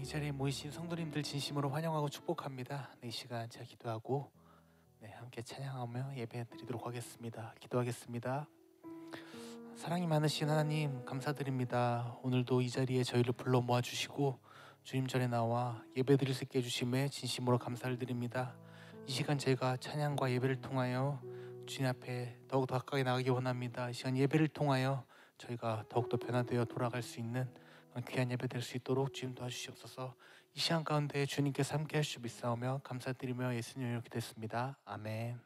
이 자리에 모이신 성도님들 진심으로 환영하고 축복합니다. 이 시간 제가 기도하고 함께 찬양하며 예배 드리도록 하겠습니다. 기도하겠습니다. 사랑이 많으신 하나님 감사드립니다. 오늘도 이 자리에 저희를 불러 모아주시고 주님 전에 나와 예배 드릴 수 있게 해주심에 진심으로 감사를 드립니다. 이 시간 저희가 찬양과 예배를 통하여 주님 앞에 더욱더 가까이 나가기 원합니다. 이 시간 예배를 통하여 저희가 더욱더 변화되어 돌아갈 수 있는 귀한 예배 될 수 있도록 주님 도와주시옵소서. 이 시간 가운데 주님께서 함께 하실 줄 믿사오며 감사드리며 예수님 이름으로 기도했습니다. 아멘.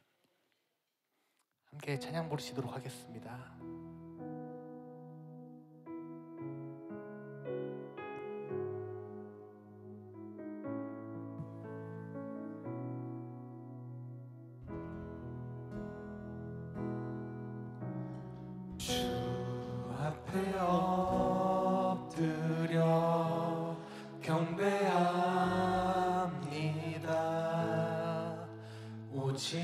함께 찬양 부르시도록 하겠습니다. 주 앞에 엎드려 경배합니다. 오직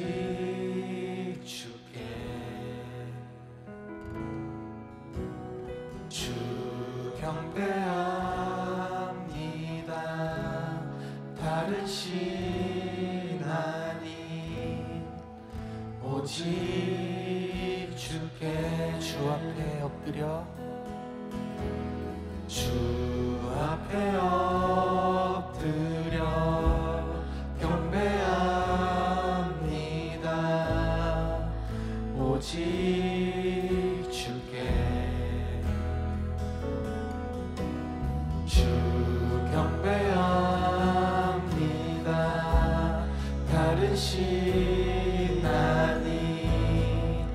주께 주 경배합니다. 다른 신 아닌 오직 주께 주 앞에 엎드려 주 앞에 엎드려 경배합니다. 오직 주께 주 경배합니다. 다른 신 아닌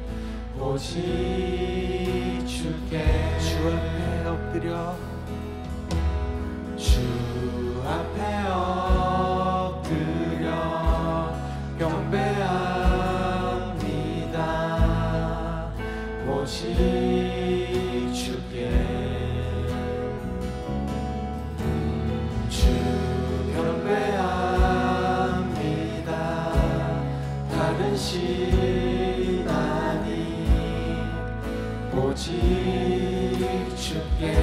오직 주께 주 앞에 엎드려 주 앞에 엎드려 경배합니다. 오직 주께 주 경배합니다. 다른 신 아닌 오직 주께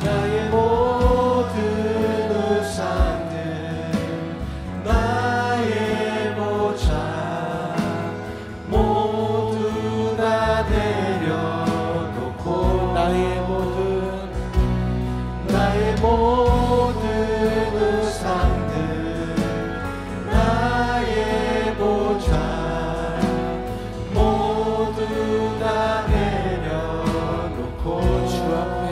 나의 모든 우상들 나의 보좌 모두 다 내려놓고 나의 모든 우상들 나의 보좌 모두 다 내려놓고 주 앞에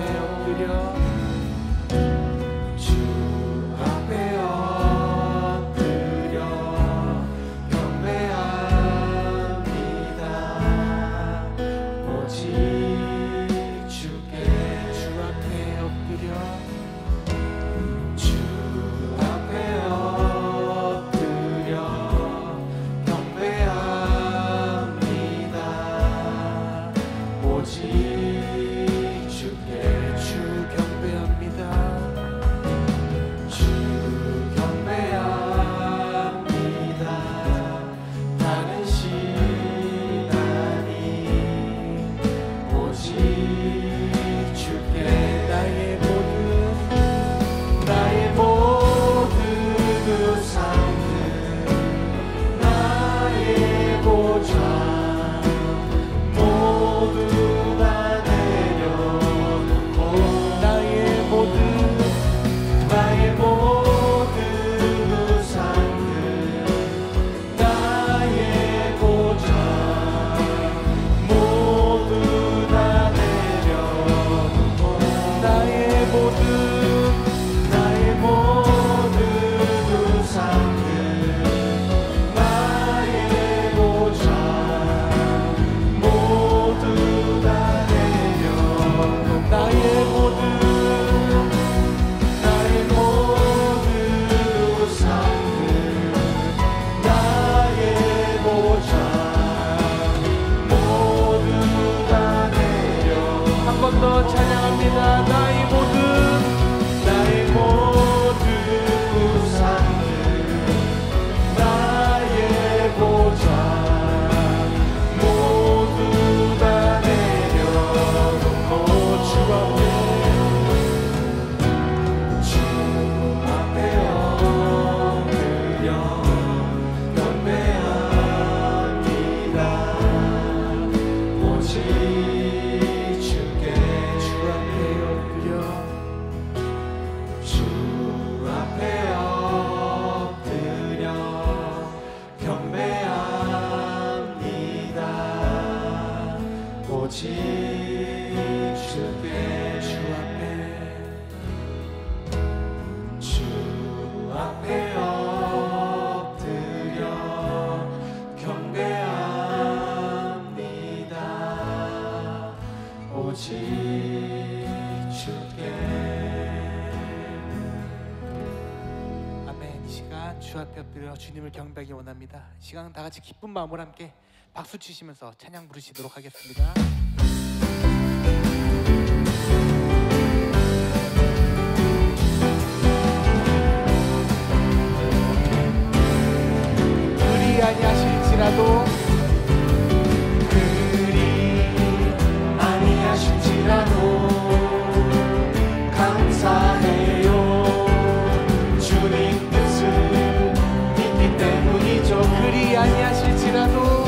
주 앞에 엎드려 주님을 경배하기 원합니다. 이 시간 다 같이 기쁜 마음으로 함께 박수 치시면서 찬양 부르시도록 하겠습니다. 그리 아니하실지라도 감사해요. 주님 뜻을 믿기 때문이죠. 그리 아니하실지라도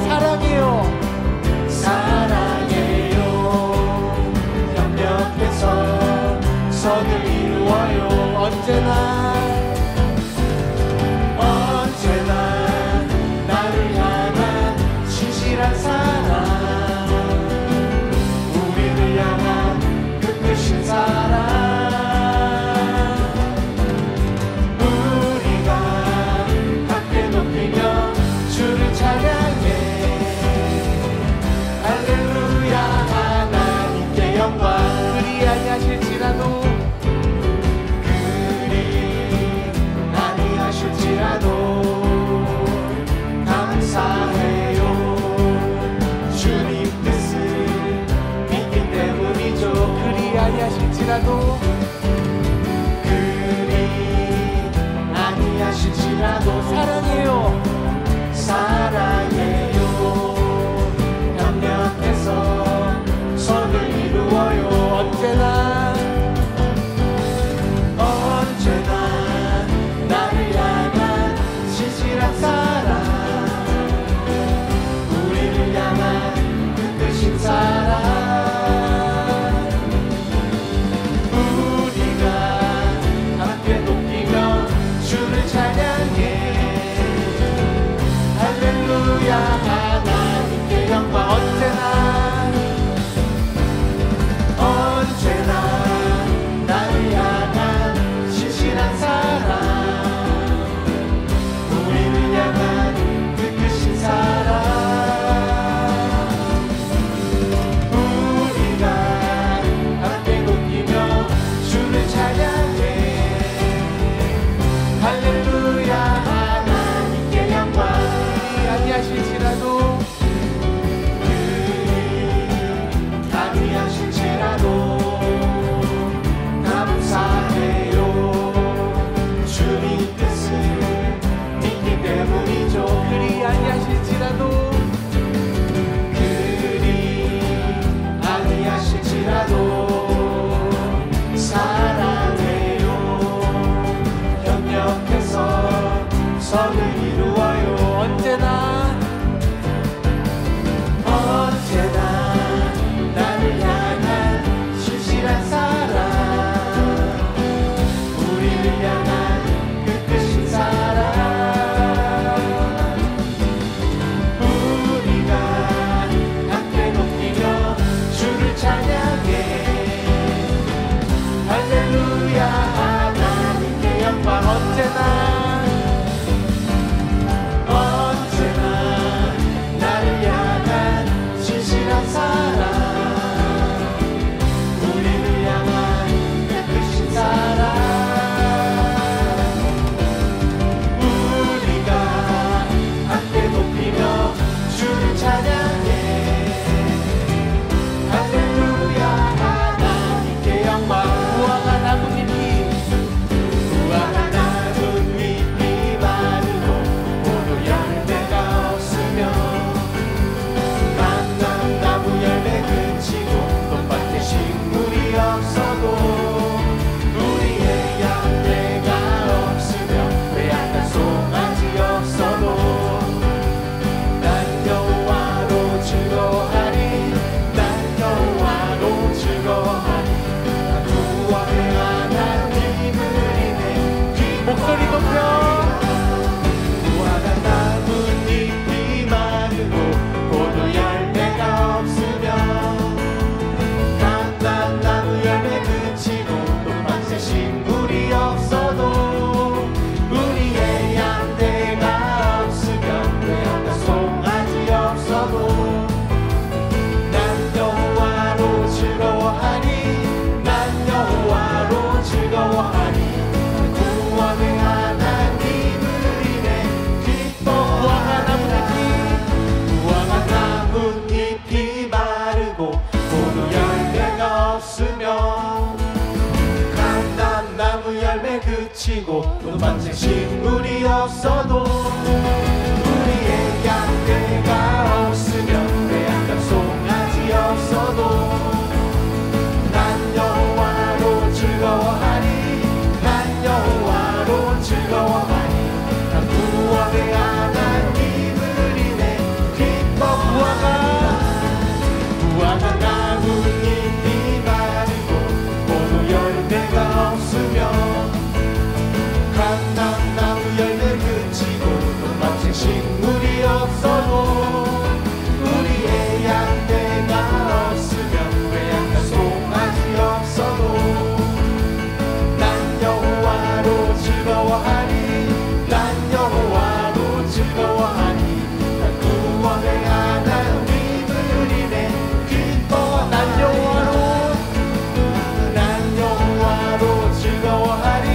사랑해요. 사랑해요. 협력해서 선을 이루어요. 언제나 나를 향한 신실한 사랑, 우리를 향한 그 크신 사랑, 우리가 함께 높이며 주를 찬양해. 할렐루야. 하나님께 영광. 그리 아니하실지라도 감사해요. 주님 뜻을 믿기 때문이죠. 그리 아니하실지라도 사랑해요. 협력해서 선을 이루어요. 언제나 나를 향한 신실한 사랑, 우리를 향한 그 크신 사랑, 우리가 함께 높이며 주를 찬양해. 할렐루야. 하나님께 영광. 언제나 나를 향한 신실한 사랑, 우리를 향한 그 크신 사랑, 우리가 함께 높이며 주를 찬양해. 할렐루야. 하나님께 영광. 그리 아니하실지라도 감사해요. 주님 뜻을 믿기 때문이죠. 그리 아니하실지라도 사랑해요. 협력해서 선을 이루어요. 언제나 나를 향한 신실한 사랑, 우리를 향한 그 크신 사랑, 우리가 함께 높이며 주를 찬양해. 할렐루야. 하나님께 영광. 그치고 또 만생 식물이 없어도 우리의 양떼가 없으면 외양간 송아지 없어도 난 여호와로 즐거워하리 난 여호와로 즐거워하리 난 구원의 하나님을 인해 기뻐 무화과 나뭇잎이 마르고 포도 열매가 없으면 감람나무 열매 그치고 또 마치 식물이 없어도 우리의 양떼가 없으면 외양간 송아지 없어도 난 여호와로 즐거워하리 난 여호와로 즐거워하리 난 구원의 하나님을 인해 기뻐 난 여호와로 즐거워하리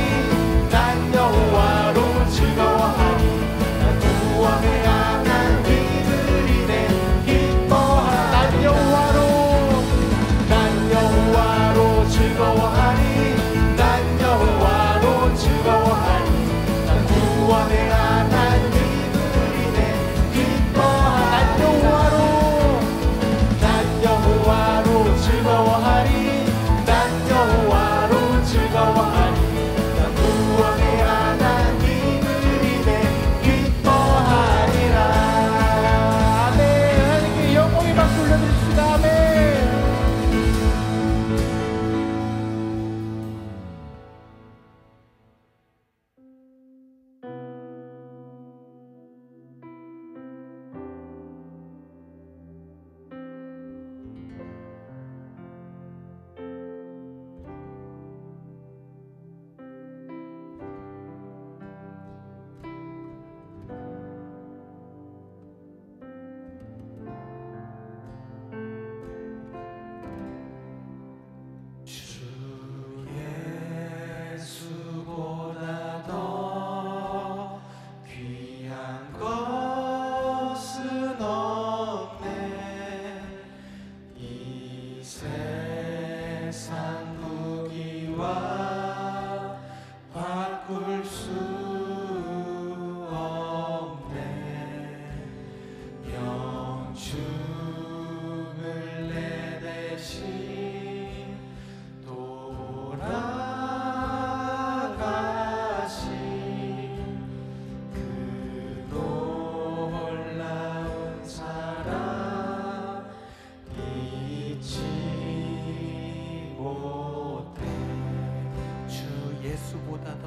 난 여호와로 즐거워하리 난 구원의 하나님을 인해 기뻐하리 난 여호와로 즐거워하리 난 여호와로 즐거워하리 난 구원의 하나님을 인해 기뻐하리 난 여호와로 즐거워하리 난 여호와로 즐거워하리 난 구원의 하나님을 인해 기뻐하리라. 아멘. 하나님께 영광의 박수 올려드립시다. 아멘. 주 예수보다 더 귀한 것은 없네 이 세상 무기와 바꿀 수 없네 영축을 내 대신 돌아가신 그 놀라운 사랑 잊지 못해 주 예수보다 더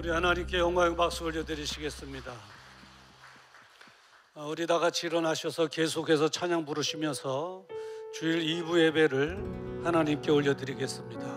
우리 하나님께 영광의 박수 올려드리시겠습니다. 우리 다 같이 일어나셔서 계속해서 찬양 부르시면서 주일 2부 예배를 하나님께 올려드리겠습니다.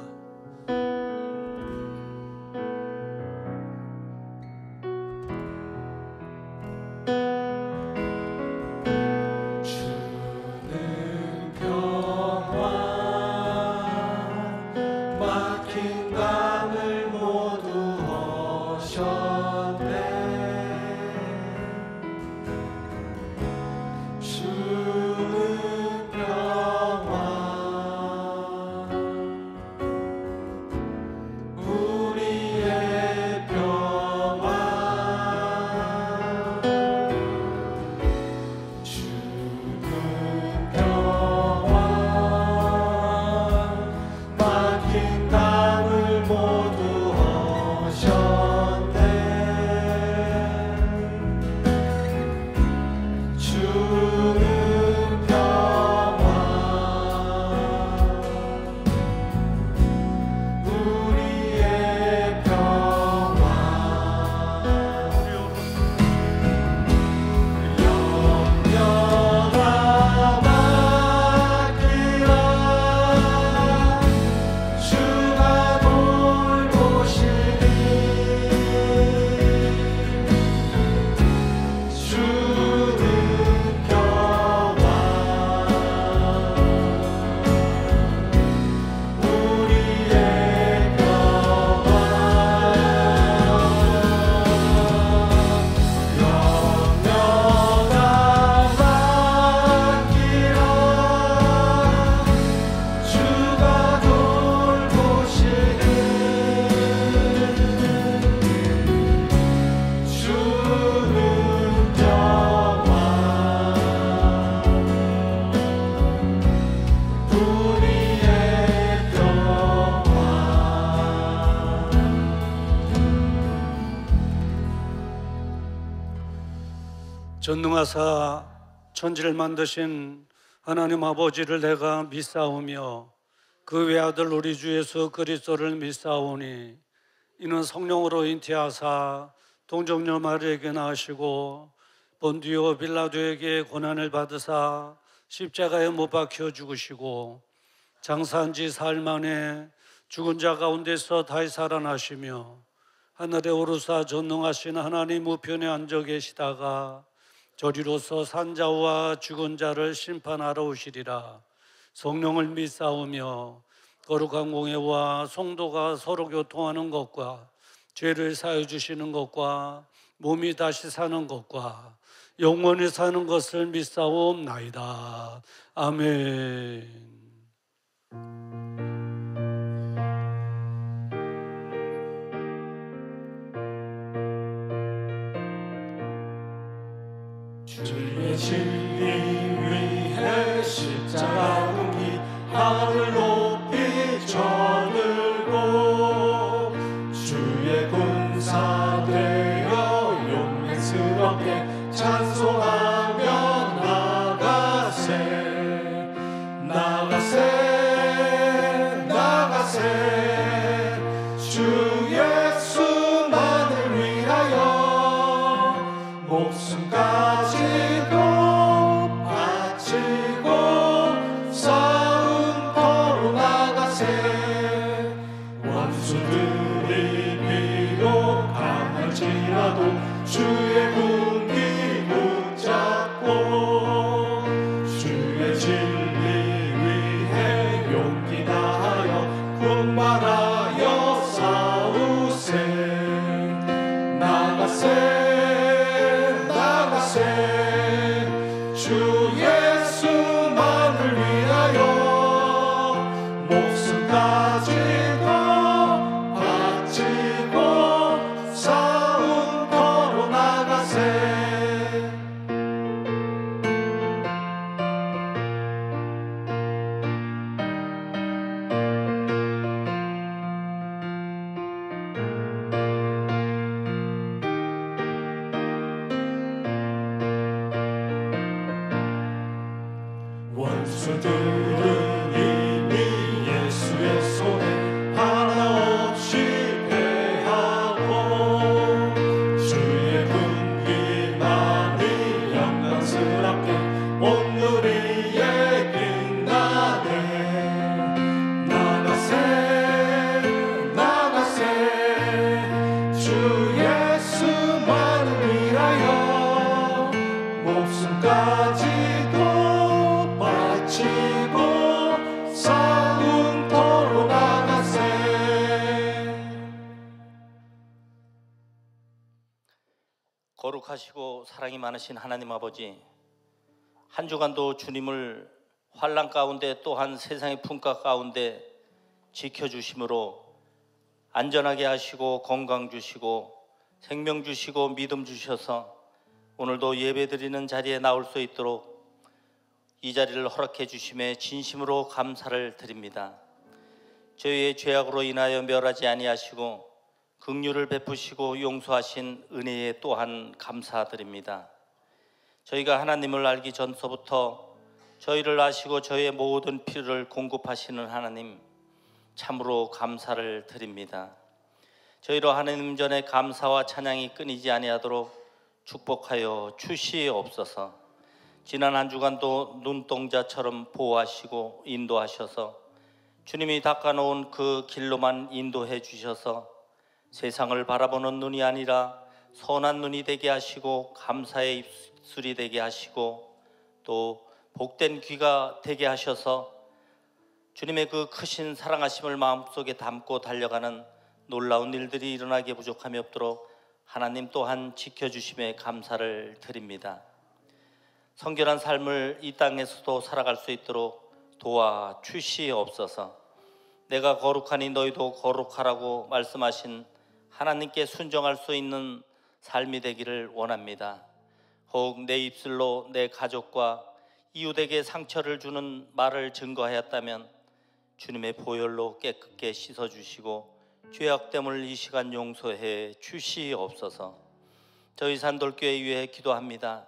전능하사 천지를 만드신 하나님 아버지를 내가 믿사오며 그 외아들 우리 주 예수 그리스도를 믿사오니 이는 성령으로 잉태하사 동정녀 마리아에게 낳으시고 본디오 빌라도에게 고난을 받으사 십자가에 못 박혀 죽으시고 장사한 지 사흘 만에 죽은 자 가운데서 다시 살아나시며 하늘에 오르사 전능하신 하나님 우편에 앉아 계시다가 저리로서 산자와 죽은 자를 심판하러 오시리라. 성령을 믿사오며 거룩한 공회와 성도가 서로 교통하는 것과 죄를 사해 주시는 것과 몸이 다시 사는 것과 영원히 사는 것을 믿사옵나이다. 아멘. 주의 진리 위해 십자가 공기 하늘 높이 쳐들고 주의 군사 되어 용맹스럽게 찬송하며 나가세 나가세 나가세 주 예수만을 위하여 목숨까지도 바치고 싸움터로 나가세 원수들이 비록 강할지라도 주의 군기 붙잡고 주의 진리 위해 용기 다하여 분발하여 싸우세 나가세 나가세 주 예수만을 위하여 목숨까지도 바치고 싸움터로 나가세 원수들은 이미 예수의 손에 하나 없이 패하고 거룩하시고 사랑이 많으신 하나님 아버지, 한 주간도 주님을 환난 가운데 또한 세상의 풍파 가운데 지켜주심으로 안전하게 하시고 건강 주시고 생명 주시고 믿음 주셔서 오늘도 예배드리는 자리에 나올 수 있도록 이 자리를 허락해 주심에 진심으로 감사를 드립니다. 저희의 죄악으로 인하여 멸하지 아니하시고 긍휼을 베푸시고 용서하신 은혜에 또한 감사드립니다. 저희가 하나님을 알기 전서부터 저희를 아시고 저희의 모든 필요를 공급하시는 하나님, 참으로 감사를 드립니다. 저희로 하나님 전에 감사와 찬양이 끊이지 아니하도록 축복하여 주시옵소서. 지난 한 주간도 눈동자처럼 보호하시고 인도하셔서 주님이 닦아놓은 그 길로만 인도해 주셔서 세상을 바라보는 눈이 아니라 선한 눈이 되게 하시고 감사의 입술이 되게 하시고 또 복된 귀가 되게 하셔서 주님의 그 크신 사랑하심을 마음속에 담고 달려가는 놀라운 일들이 일어나게 부족함이 없도록 하나님 또한 지켜주심에 감사를 드립니다. 성결한 삶을 이 땅에서도 살아갈 수 있도록 도와주시옵소서. 내가 거룩하니 너희도 거룩하라고 말씀하신 하나님께 순종할 수 있는 삶이 되기를 원합니다. 혹 내 입술로 내 가족과 이웃에게 상처를 주는 말을 증거하였다면 주님의 보혈로 깨끗게 씻어주시고 죄악됨을 이 시간 용서해 주시옵소서. 저희 산돌교회 위해 기도합니다.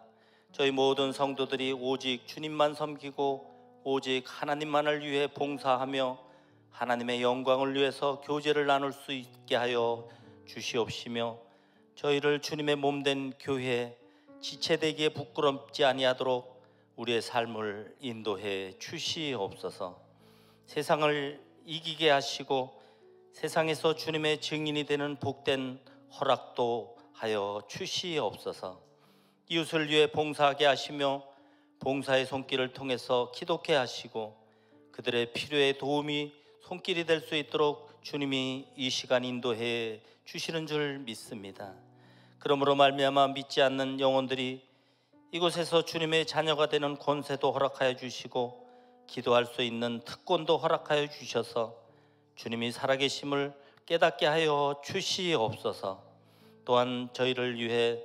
저희 모든 성도들이 오직 주님만 섬기고 오직 하나님만을 위해 봉사하며 하나님의 영광을 위해서 교제를 나눌 수 있게 하여 주시옵시며 저희를 주님의 몸된 교회에 지체되기에 부끄럽지 아니하도록 우리의 삶을 인도해 주시옵소서. 세상을 이기게 하시고 세상에서 주님의 증인이 되는 복된 허락도 하여 주시옵소서. 이웃을 위해 봉사하게 하시며 봉사의 손길을 통해서 기독해 하시고 그들의 필요에 도움이 손길이 될 수 있도록 주님이 이 시간 인도해 주시는 줄 믿습니다. 그러므로 말미암아 믿지 않는 영혼들이 이곳에서 주님의 자녀가 되는 권세도 허락하여 주시고 기도할 수 있는 특권도 허락하여 주셔서 주님이 살아계심을 깨닫게 하여 주시옵소서. 또한 저희를 위해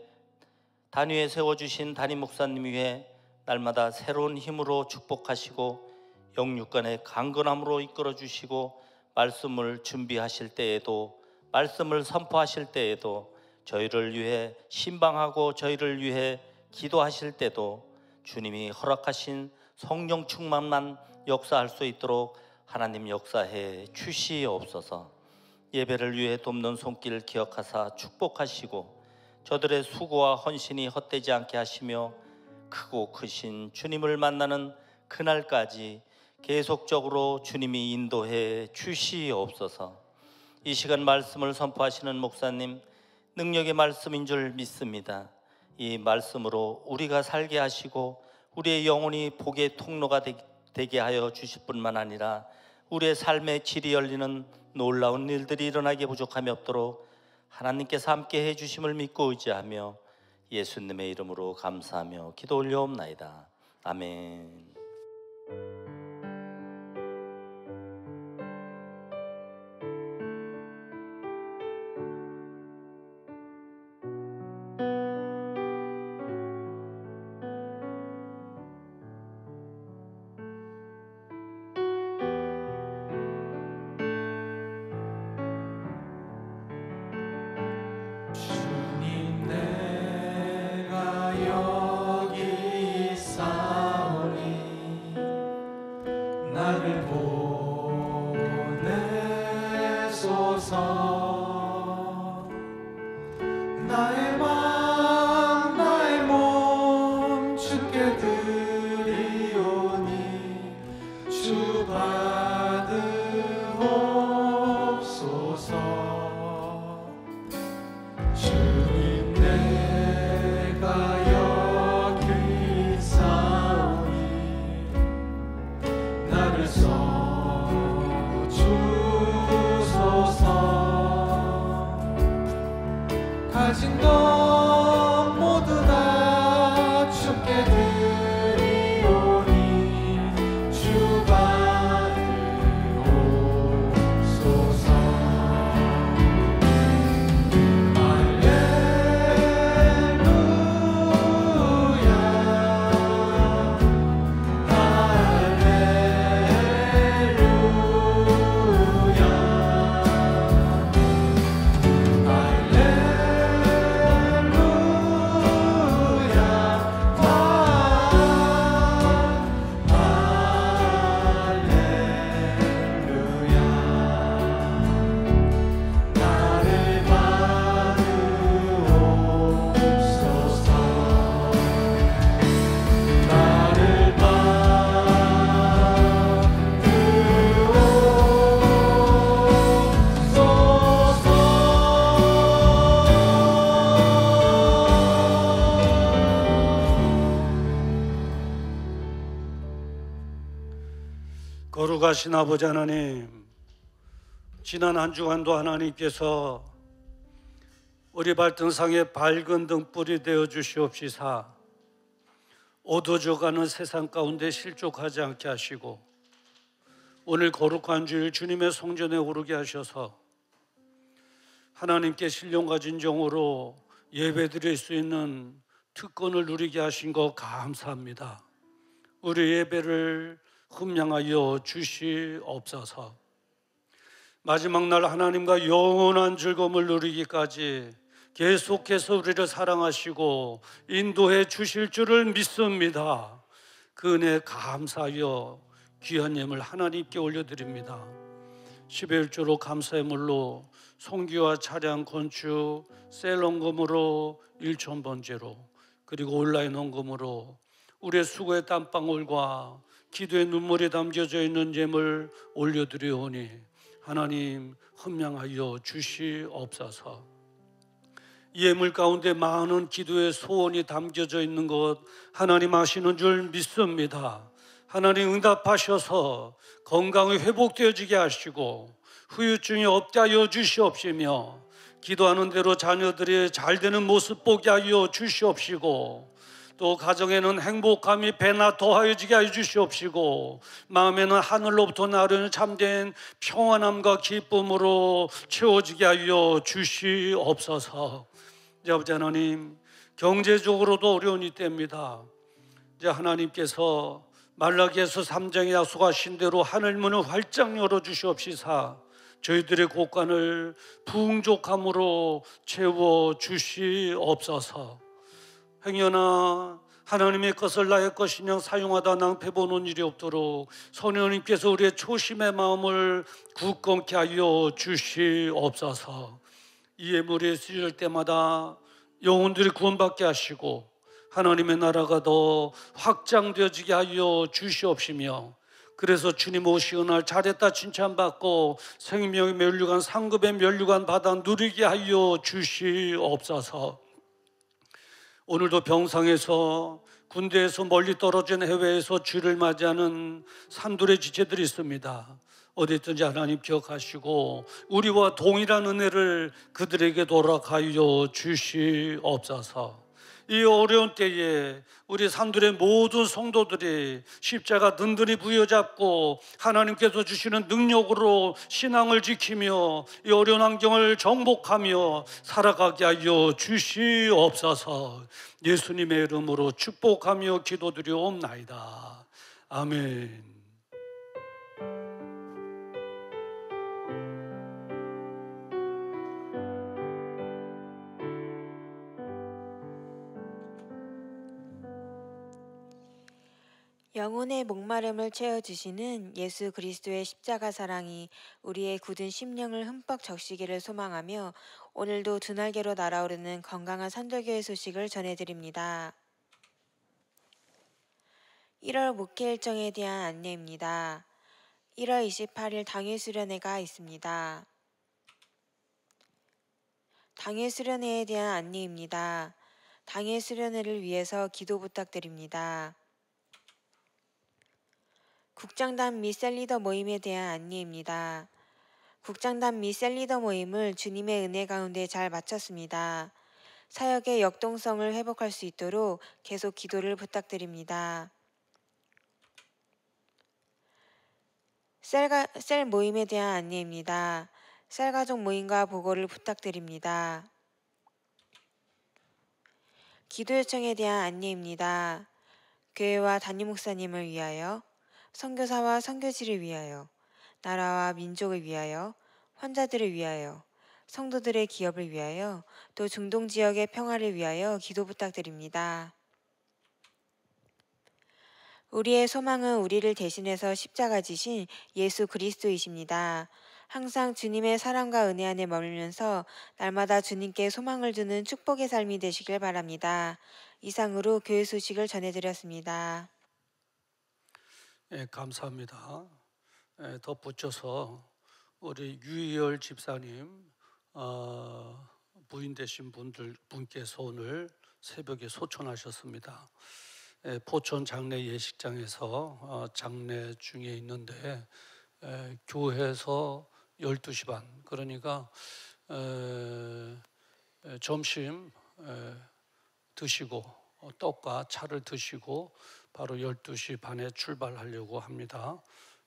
단위에 세워주신 담임 목사님 위해 날마다 새로운 힘으로 축복하시고 영육간의 강건함으로 이끌어 주시고 말씀을 준비하실 때에도 말씀을 선포하실 때에도 저희를 위해 신방하고 저희를 위해 기도하실 때도 주님이 허락하신 성령 충만만 역사할 수 있도록 하나님 역사해 주시옵소서. 예배를 위해 돕는 손길 기억하사 축복하시고 저들의 수고와 헌신이 헛되지 않게 하시며 크고 크신 주님을 만나는 그날까지 계속적으로 주님이 인도해 주시옵소서. 이 시간 말씀을 선포하시는 목사님 능력의 말씀인 줄 믿습니다. 이 말씀으로 우리가 살게 하시고 우리의 영혼이 복의 통로가 되게 하여 주실 뿐만 아니라 우리의 삶의 질이 열리는 놀라운 일들이 일어나게 부족함이 없도록 하나님께서 함께 해주심을 믿고 의지하며 예수님의 이름으로 감사하며 기도 올려옵나이다. 아멘. 나를 보내소서. 나의 맘 나의 몸 주께 드리오니 주 받으옵소서. 주님 내가 여기 있사오니 나를 써주소서. 가진 것 거룩하신 아버지 하나님, 지난 한 주간도 하나님께서 우리 발등상에 밝은 등불이 되어 주시옵시사 어두워져가는 세상 가운데 실족하지 않게 하시고 오늘 거룩한 주일 주님의 성전에 오르게 하셔서 하나님께 신령과 진정으로 예배드릴 수 있는 특권을 누리게 하신 거 감사합니다. 우리 예배를 흠양하여 주시옵소서. 마지막 날 하나님과 영원한 즐거움을 누리기까지 계속해서 우리를 사랑하시고 인도해 주실 줄을 믿습니다. 그 은혜 감사하여 귀한 예물 하나님께 올려드립니다. 11조로 감사의 물로 송기와 차량 건축 셀원금으로 1,000번째로 그리고 온라인 헌금으로 우리의 수고의 땀방울과 기도의 눈물이 담겨져 있는 예물 올려드리오니 하나님 흠양하여 주시옵소서. 이 예물 가운데 많은 기도의 소원이 담겨져 있는 것 하나님 아시는 줄 믿습니다. 하나님 응답하셔서 건강이 회복되어지게 하시고 후유증이 없게 하여 주시옵시며 기도하는 대로 자녀들이 잘 되는 모습 보게 하여 주시옵시고 또 가정에는 행복함이 배나 더하여지게 하여 주시옵시고 마음에는 하늘로부터 나르는 참된 평안함과 기쁨으로 채워지게 하여 주시옵소서. 이제 아버지 하나님, 경제적으로도 어려운 이때입니다. 이제 하나님께서 말라기에서 3장에 약속하신 대로 하늘문을 활짝 열어주시옵시사 저희들의 곳간을 풍족함으로 채워주시옵소서. 행여나 하나님의 것을 나의 것이냐 사용하다 낭패보는 일이 없도록 성령님께서 우리의 초심의 마음을 굳건케 하여 주시옵소서. 이 예물이 쓰일 때마다 영혼들이 구원받게 하시고 하나님의 나라가 더 확장되어지게 하여 주시옵시며 그래서 주님 오시는 날 잘했다 칭찬받고 생명의 면류관 상급의 면류관 받아 누리게 하여 주시옵소서. 오늘도 병상에서 군대에서 멀리 떨어진 해외에서 주를 맞이하는 산돌의 지체들이 있습니다. 어디 있든지 하나님 기억하시고 우리와 동일한 은혜를 그들에게 돌아가여 주시옵소서. 이 어려운 때에 우리 산들의 모든 성도들이 십자가 든든히 부여잡고 하나님께서 주시는 능력으로 신앙을 지키며 이 어려운 환경을 정복하며 살아가게 하여 주시옵소서. 예수님의 이름으로 축복하며 기도드리옵나이다. 아멘. 영혼의 목마름을 채워주시는 예수 그리스도의 십자가 사랑이 우리의 굳은 심령을 흠뻑 적시기를 소망하며 오늘도 두 날개로 날아오르는 건강한 선도교회 소식을 전해드립니다. 1월 목회 일정에 대한 안내입니다. 1월 28일 당일 수련회가 있습니다. 당일 수련회에 대한 안내입니다. 당일 수련회를 위해서 기도 부탁드립니다. 국장단 및 셀리더 모임에 대한 안내입니다. 국장단 및 셀리더 모임을 주님의 은혜 가운데 잘 마쳤습니다. 사역의 역동성을 회복할 수 있도록 계속 기도를 부탁드립니다. 셀 모임에 대한 안내입니다. 셀 가족 모임과 보고를 부탁드립니다. 기도 요청에 대한 안내입니다. 교회와 담임 목사님을 위하여, 선교사와 선교지를 위하여, 나라와 민족을 위하여, 환자들을 위하여, 성도들의 기업을 위하여, 또 중동 지역의 평화를 위하여 기도 부탁드립니다. 우리의 소망은 우리를 대신해서 십자가 지신 예수 그리스도이십니다. 항상 주님의 사랑과 은혜 안에 머물면서 날마다 주님께 소망을 두는 축복의 삶이 되시길 바랍니다. 이상으로 교회 소식을 전해드렸습니다. 감사합니다. 덧붙여서 우리 유희열 집사님 부인 되신 분께서 오늘 새벽에 소천하셨습니다. 포천 장례 예식장에서 장례 중에 있는데 교회에서 12시 반, 그러니까 점심 드시고 떡과 차를 드시고 바로 12시 반에 출발하려고 합니다.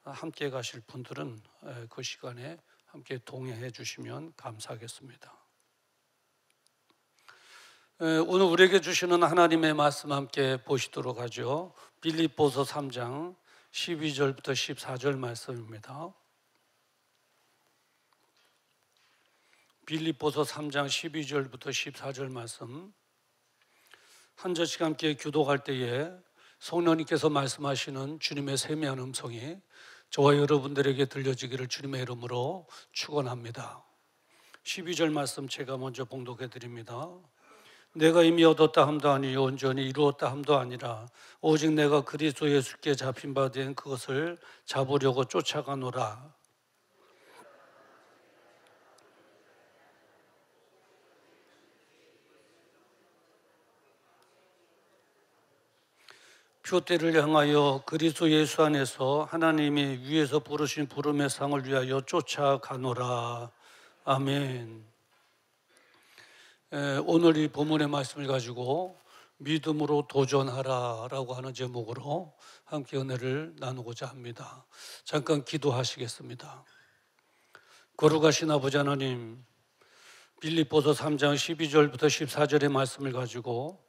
함께 가실 분들은 그 시간에 함께 동행해 주시면 감사하겠습니다. 오늘 우리에게 주시는 하나님의 말씀 함께 보시도록 하죠. 빌립보서 3장 12절부터 14절 말씀입니다. 빌립보서 3장 12절부터 14절 말씀. 한 절씩 함께 교독할 때에 성령님께서 말씀하시는 주님의 세미한 음성이 저와 여러분들에게 들려지기를 주님의 이름으로 축원합니다. 12절 말씀 제가 먼저 봉독해 드립니다. 내가 이미 얻었다 함도 아니요 온전히 이루었다 함도 아니라 오직 내가 그리스도 예수께 잡힌 바 된 그것을 잡으려고 쫓아가노라. 표대를 향하여 그리스도 예수 안에서 하나님이 위에서 부르신 부름의 상을 위하여 쫓아가노라. 아멘. 오늘 이 본문의 말씀을 가지고 믿음으로 도전하라라고 하는 제목으로 함께 은혜를 나누고자 합니다. 잠깐 기도하시겠습니다. 거룩하신 아버지 하나님, 빌립보서 3장 12절부터 14절의 말씀을 가지고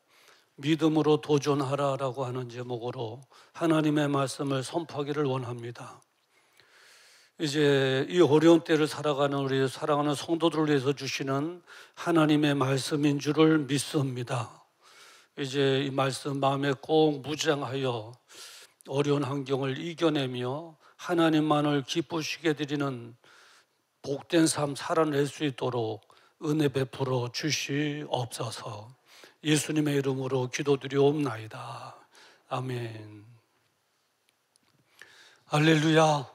믿음으로 도전하라라고 하는 제목으로 하나님의 말씀을 선포하기를 원합니다. 이제 이 어려운 때를 살아가는 우리 사랑하는 성도들을 위해서 주시는 하나님의 말씀인 줄을 믿습니다. 이제 이 말씀 마음에 꼭 무장하여 어려운 환경을 이겨내며 하나님만을 기쁘시게 드리는 복된 삶 살아낼 수 있도록 은혜 베풀어 주시옵소서. 예수님의 이름으로 기도드리옵나이다. 아멘. 할렐루야.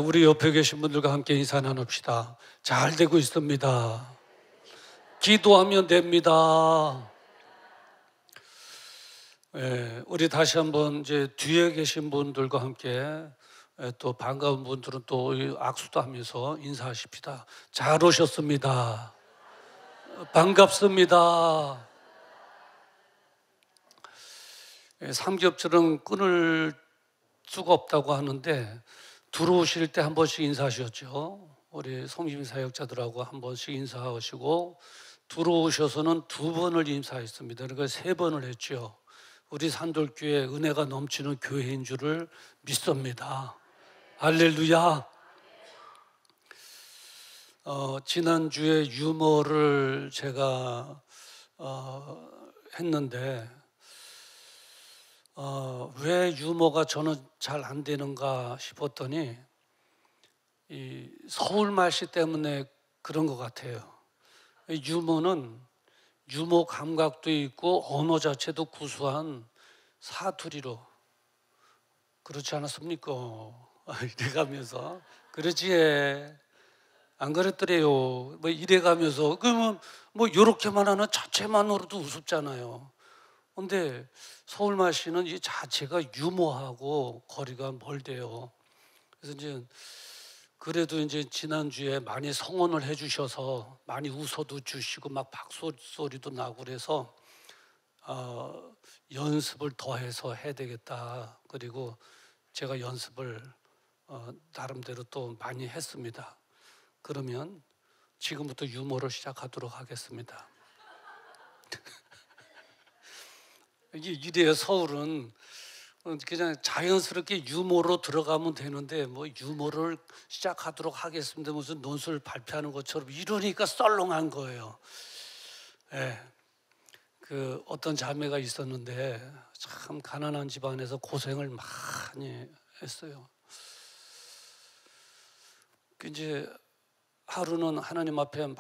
우리 옆에 계신 분들과 함께 인사 나눕시다. 잘 되고 있습니다. 기도하면 됩니다. 우리 다시 한번 이제 뒤에 계신 분들과 함께 또 반가운 분들은 또 악수도 하면서 인사하십시다. 잘 오셨습니다. 반갑습니다. 삼겹살은 끊을 수가 없다고 하는데 들어오실 때 한 번씩 인사하셨죠. 우리 성심 사역자들하고 한 번씩 인사하시고 들어오셔서는 2번을 인사했습니다. 그러니까 3번을 했죠. 우리 산돌교회 은혜가 넘치는 교회인 줄을 믿습니다. 할렐루야. 지난주에 유머를 제가 했는데 왜 유머가 저는 잘 안 되는가 싶었더니 이 서울말씨 때문에 그런 것 같아요. 유머는 유머 감각도 있고 언어 자체도 구수한 사투리로 그렇지 않았습니까? 이래가면서 그러지 안 그랬더래요. 뭐 이래가면서 그러면 뭐 이렇게만 하는 자체만으로도 우습잖아요. 근데 서울말씨는 이 자체가 유머하고 거리가 멀대요. 그래서 이제 그래도 이제 지난주에 많이 성원을 해주셔서 많이 웃어도 주시고 막 박수소리도 나고 그래서 연습을 더해서 해야 되겠다. 그리고 제가 연습을 나름대로 또 많이 했습니다. 그러면 지금부터 유머를 시작하도록 하겠습니다. 이래요. 서울은 그냥 자연스럽게 유머로 들어가면 되는데 뭐 유머를 시작하도록 하겠습니다. 무슨 논술 발표하는 것처럼 이러니까 썰렁한 거예요. 그 어떤 자매가 있었는데 참 가난한 집안에서 고생을 많이 했어요. 이제 하루는 하나님 앞에 막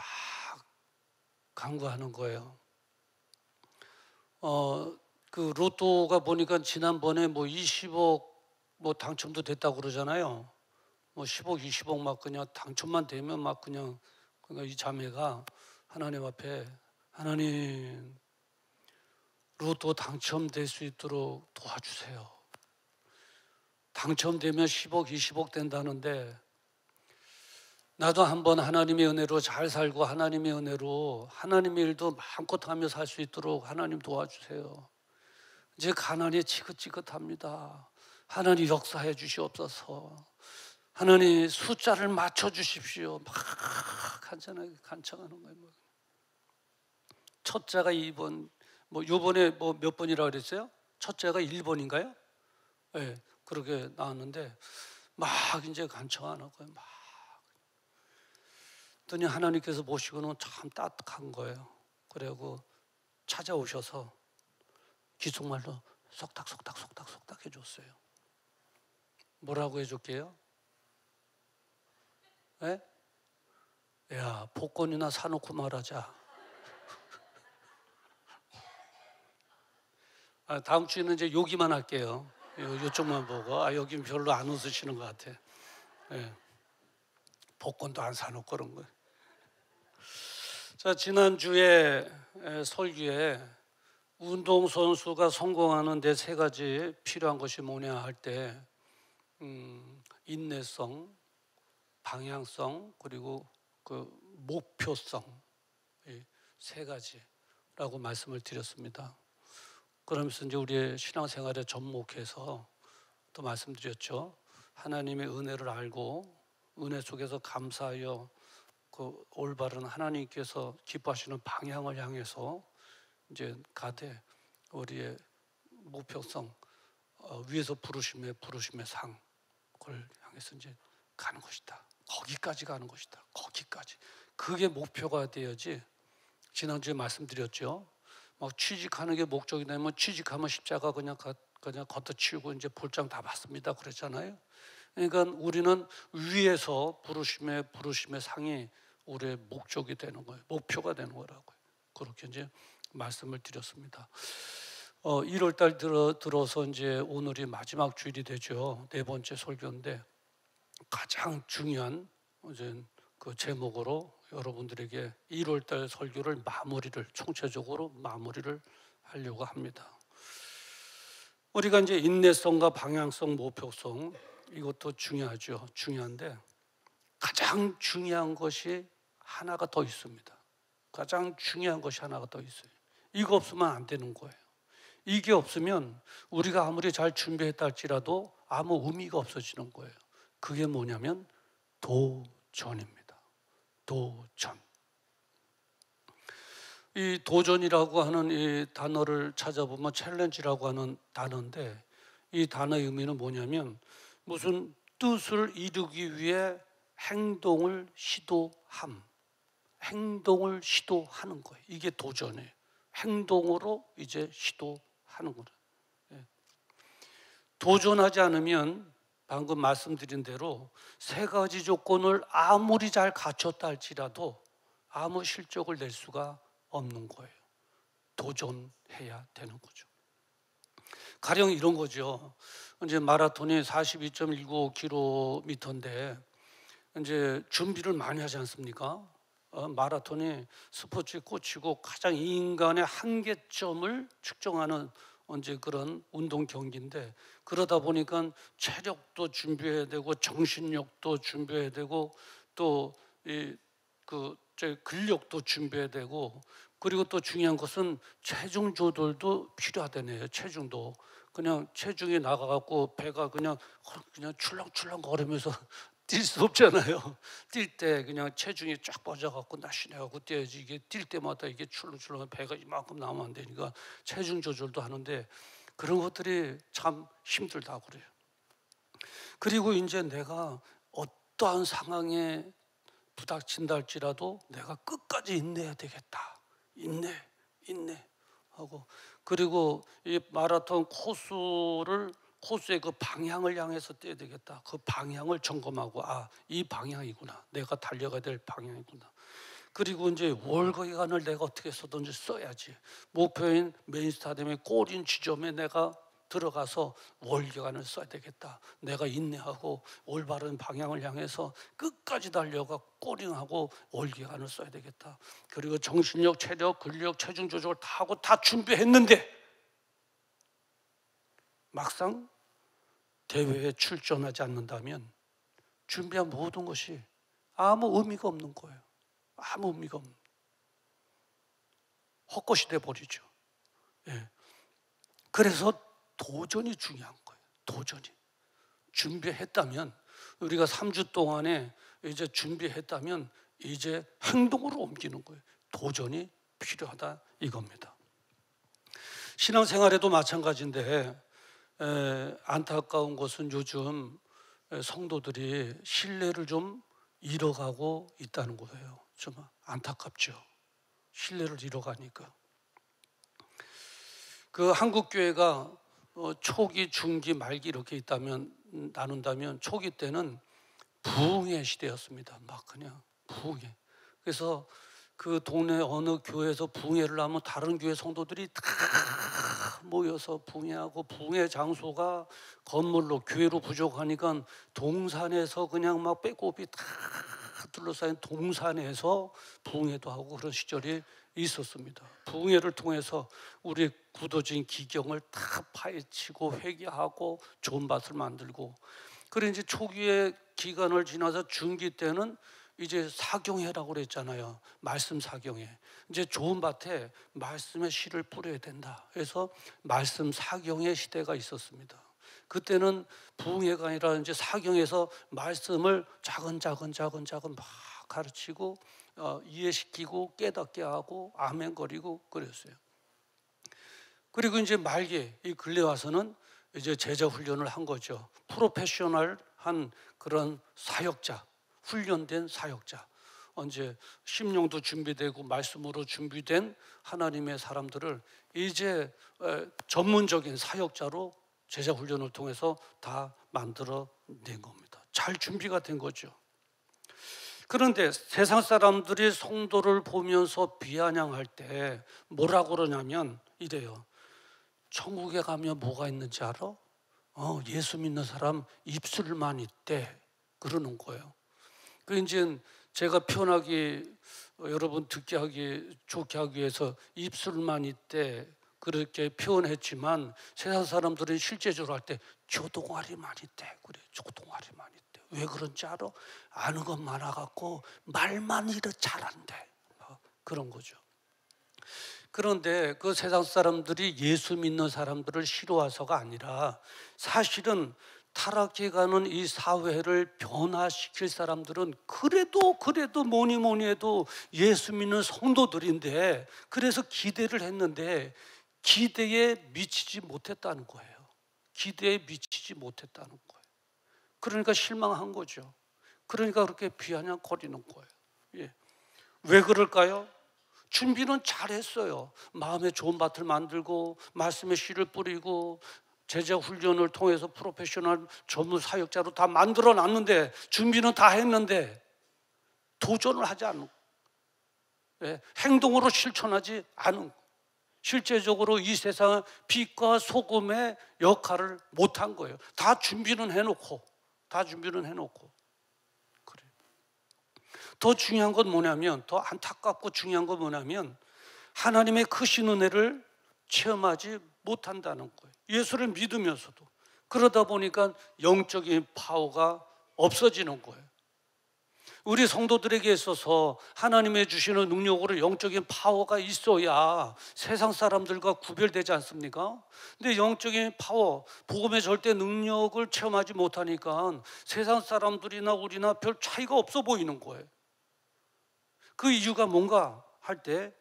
간구하는 거예요. 그 로또가 보니까 지난번에 뭐 20억 뭐 당첨도 됐다고 그러잖아요. 뭐 10억, 20억 막 그냥 당첨만 되면 막 그냥 그러니까 이 자매가 하나님 앞에 하나님 로또 당첨될 수 있도록 도와주세요. 당첨되면 10억, 20억 된다는데 나도 한번 하나님의 은혜로 잘 살고 하나님의 은혜로 하나님의 일도 마음껏 하며 살 수 있도록 하나님 도와주세요. 이제 가난이 지긋지긋합니다. 하나님 역사해 주시옵소서. 하나님 숫자를 맞춰 주십시오. 막 간절하게 간청하는 거예요. 첫째가 2번, 뭐 요번에 뭐 몇 번이라고 그랬어요? 첫째가 1번인가요? 네, 그렇게 나왔는데 막 이제 간청하는 거예요. 막. 그랬더니 하나님께서 보시고는 참 따뜻한 거예요. 그리고 찾아오셔서 기속말로 속닥 해줬어요. 뭐라고 해줄게요? 예? 야, 복권이나 사놓고 말하자. 다음 주에는 이제 여기만 할게요. 이쪽만 보고. 여기 별로 안 웃으시는 것 같아. 예. 복권도 안 사놓고 그런 거예요. 자, 지난주에 설교에 운동선수가 성공하는 데 3가지 필요한 것이 뭐냐 할 때 인내성, 방향성, 그리고 그 목표성, 이 3가지라고 말씀을 드렸습니다. 그러면서 이제 우리의 신앙생활에 접목해서 또 말씀드렸죠. 하나님의 은혜를 알고 은혜 속에서 감사하여 그 올바른 하나님께서 기뻐하시는 방향을 향해서 이제 가되 우리의 목표성, 위에서 부르심의 상, 그걸 향해서 이제 가는 것이다. 거기까지 가는 것이다. 거기까지. 그게 목표가 되어야지. 지난주에 말씀드렸죠. 막 취직하는 게 목적이 되면 취직하면 십자가 그냥 걷어치우고 이제 볼장 다 받습니다. 그랬잖아요. 그러니까 우리는 위에서 부르심의 상이 우리의 목적이 되는 거예요. 목표가 되는 거라고요. 그렇게 이제 말씀을 드렸습니다. 1월 달 들어서 이제 오늘이 마지막 주일이 되죠. 4번째 설교인데 가장 중요한 이제 그 제목으로 여러분들에게 1월 달 설교를 총체적으로 마무리를 하려고 합니다. 우리가 이제 인내성과 방향성, 목표성 이것도 중요하죠. 중요한데 가장 중요한 것이 하나가 더 있습니다. 가장 중요한 것이 하나가 더 있어요. 이거 없으면 안 되는 거예요. 이게 없으면 우리가 아무리 잘 준비했다 할지라도 아무 의미가 없어지는 거예요. 그게 뭐냐면 도전입니다. 도전. 이 도전이라고 하는 이 단어를 찾아보면 챌린지라고 하는 단어인데 이 단어의 의미는 뭐냐면 무슨 뜻을 이루기 위해 행동을 시도하는 거예요. 이게 도전이에요. 행동으로 이제 시도하는 거예요. 도전하지 않으면 방금 말씀드린 대로 3가지 조건을 아무리 잘 갖췄다 할지라도 아무 실적을 낼 수가 없는 거예요. 도전해야 되는 거죠. 가령 이런 거죠. 이제 마라톤이 42.195km인데 이제 준비를 많이 하지 않습니까? 마라톤이 스포츠에 꽂히고 가장 인간의 한계점을 측정하는 언제 그런 운동 경기인데 그러다 보니까 체력도 준비해야 되고 정신력도 준비해야 되고 또 근력도 준비해야 되고 그리고 또 중요한 것은 체중 조절도 필요하다네요. 체중도 그냥 체중이 나가갖고 배가 그냥 출렁출렁 거리면서 뛸 수 없잖아요. 뛸 때 그냥 체중이 쫙 빠져갖고 날씬해갖고 뛰어야지. 이게 뛸 때마다 이게 출렁출렁 배가 이만큼 나오면 안 되니까 체중 조절도 하는데 그런 것들이 참 힘들다고 그래요. 그리고 이제 내가 어떠한 상황에 부닥친다 할지라도 내가 끝까지 인내해야 되겠다. 인내하고 그리고 이 마라톤 코스의 그 방향을 향해서 뛰어야 되겠다. 그 방향을 점검하고 이 방향이구나. 내가 달려가야 될 방향이구나. 그리고 이제 월거기간을 내가 어떻게 해서든지 써야지. 목표인 메인 스타디움의 골인 지점에 내가 들어가서 월기간을 써야 되겠다. 내가 인내하고 올바른 방향을 향해서 끝까지 달려가 꼬링하고 월기간을 써야 되겠다. 그리고 정신력, 체력, 근력, 체중 조절 다 하고 다 준비했는데 막상 대회에 출전하지 않는다면 준비한 모든 것이 아무 의미가 없는 거예요. 아무 의미가 없는, 헛것이 돼버리죠. 예. 그래서 도전이 중요한 거예요. 도전이. 준비했다면, 우리가 3주 동안에 이제 준비했다면 이제 행동으로 옮기는 거예요. 도전이 필요하다 이겁니다. 신앙생활에도 마찬가지인데 안타까운 것은 요즘 성도들이 신뢰를 좀 잃어가고 있다는 거예요. 좀 안타깝죠. 신뢰를 잃어가니까. 그 한국 교회가 초기, 중기, 말기 이렇게 있다면, 나눈다면 초기 때는 부흥의 시대였습니다. 막 그냥 부흥회. 그래서 그 동네 어느 교회에서 부흥회를 하면 다른 교회 성도들이 다 모여서 부흥회하고, 부흥회 장소가 건물로, 교회로 부족하니까 동산에서 그냥 막 빼곡이 다 둘러싸인 동산에서 부흥회도 하고 그런 시절이 있었습니다. 부흥회를 통해서 우리 굳어진 기경을 다 파헤치고 회개하고 좋은 밭을 만들고, 그래 이제 초기의 기간을 지나서 중기 때는 이제 사경회라고 그랬잖아요. 말씀 사경회. 이제 좋은 밭에 말씀의 씨를 뿌려야 된다. 그래서 말씀 사경회 시대가 있었습니다. 그때는 부흥회가 아니라 이제 사경에서 말씀을 작은 막 가르치고 이해시키고 깨닫게 하고 아멘거리고 그랬어요. 그리고 이제 말기에 이 근래 와서는 이제 제자 훈련을 한 거죠. 프로페셔널한 그런 사역자, 훈련된 사역자. 이제 심령도 준비되고 말씀으로 준비된 하나님의 사람들을 이제 전문적인 사역자로 제자 훈련을 통해서 다 만들어낸 겁니다. 잘 준비가 된 거죠. 그런데 세상 사람들이 성도를 보면서 비아냥할 때 뭐라고 그러냐면 이래요. 천국에 가면 뭐가 있는지 알아? 예수 믿는 사람 입술만 있대. 그러는 거예요. 그 이제 제가 표현하기, 여러분 듣게 하기 좋게 하기 위해서 입술만 있대 그렇게 표현했지만, 세상 사람들은 실제적으로 할 때 조동아리만 있대. 그래, 조동아리만 있대. 왜 그런지 알아? 아는 것 많아갖고 말만 이렇게 잘한대. 그런 거죠. 그런데 그 세상 사람들이 예수 믿는 사람들을 싫어해서가 아니라, 사실은 타락해가는 이 사회를 변화시킬 사람들은 그래도 뭐니 해도 예수 믿는 성도들인데, 그래서 기대를 했는데 기대에 미치지 못했다는 거예요. 기대에 미치지 못했다는 거예요. 그러니까 실망한 거죠. 그러니까 그렇게 비아냥거리는 거예요. 예. 왜 그럴까요? 준비는 잘했어요. 마음에 좋은 밭을 만들고 말씀의 씨를 뿌리고 제자 훈련을 통해서 프로페셔널 전문 사역자로 다 만들어 놨는데, 준비는 다 했는데 도전을 하지 않은, 행동으로 실천하지 않은, 실제적으로 이 세상의 빛과 소금의 역할을 못한 거예요. 다 준비는 해놓고 그래요. 더 중요한 건 뭐냐면, 더 안타깝고 중요한 건 뭐냐면, 하나님의 크신 은혜를 체험하지 못한다는 거예요. 예수를 믿으면서도. 그러다 보니까 영적인 파워가 없어지는 거예요. 우리 성도들에게 있어서 하나님의 주시는 능력으로 영적인 파워가 있어야 세상 사람들과 구별되지 않습니까? 근데 영적인 파워, 복음의 절대 능력을 체험하지 못하니까 세상 사람들이나 우리나 별 차이가 없어 보이는 거예요. 그 이유가 뭔가 할 때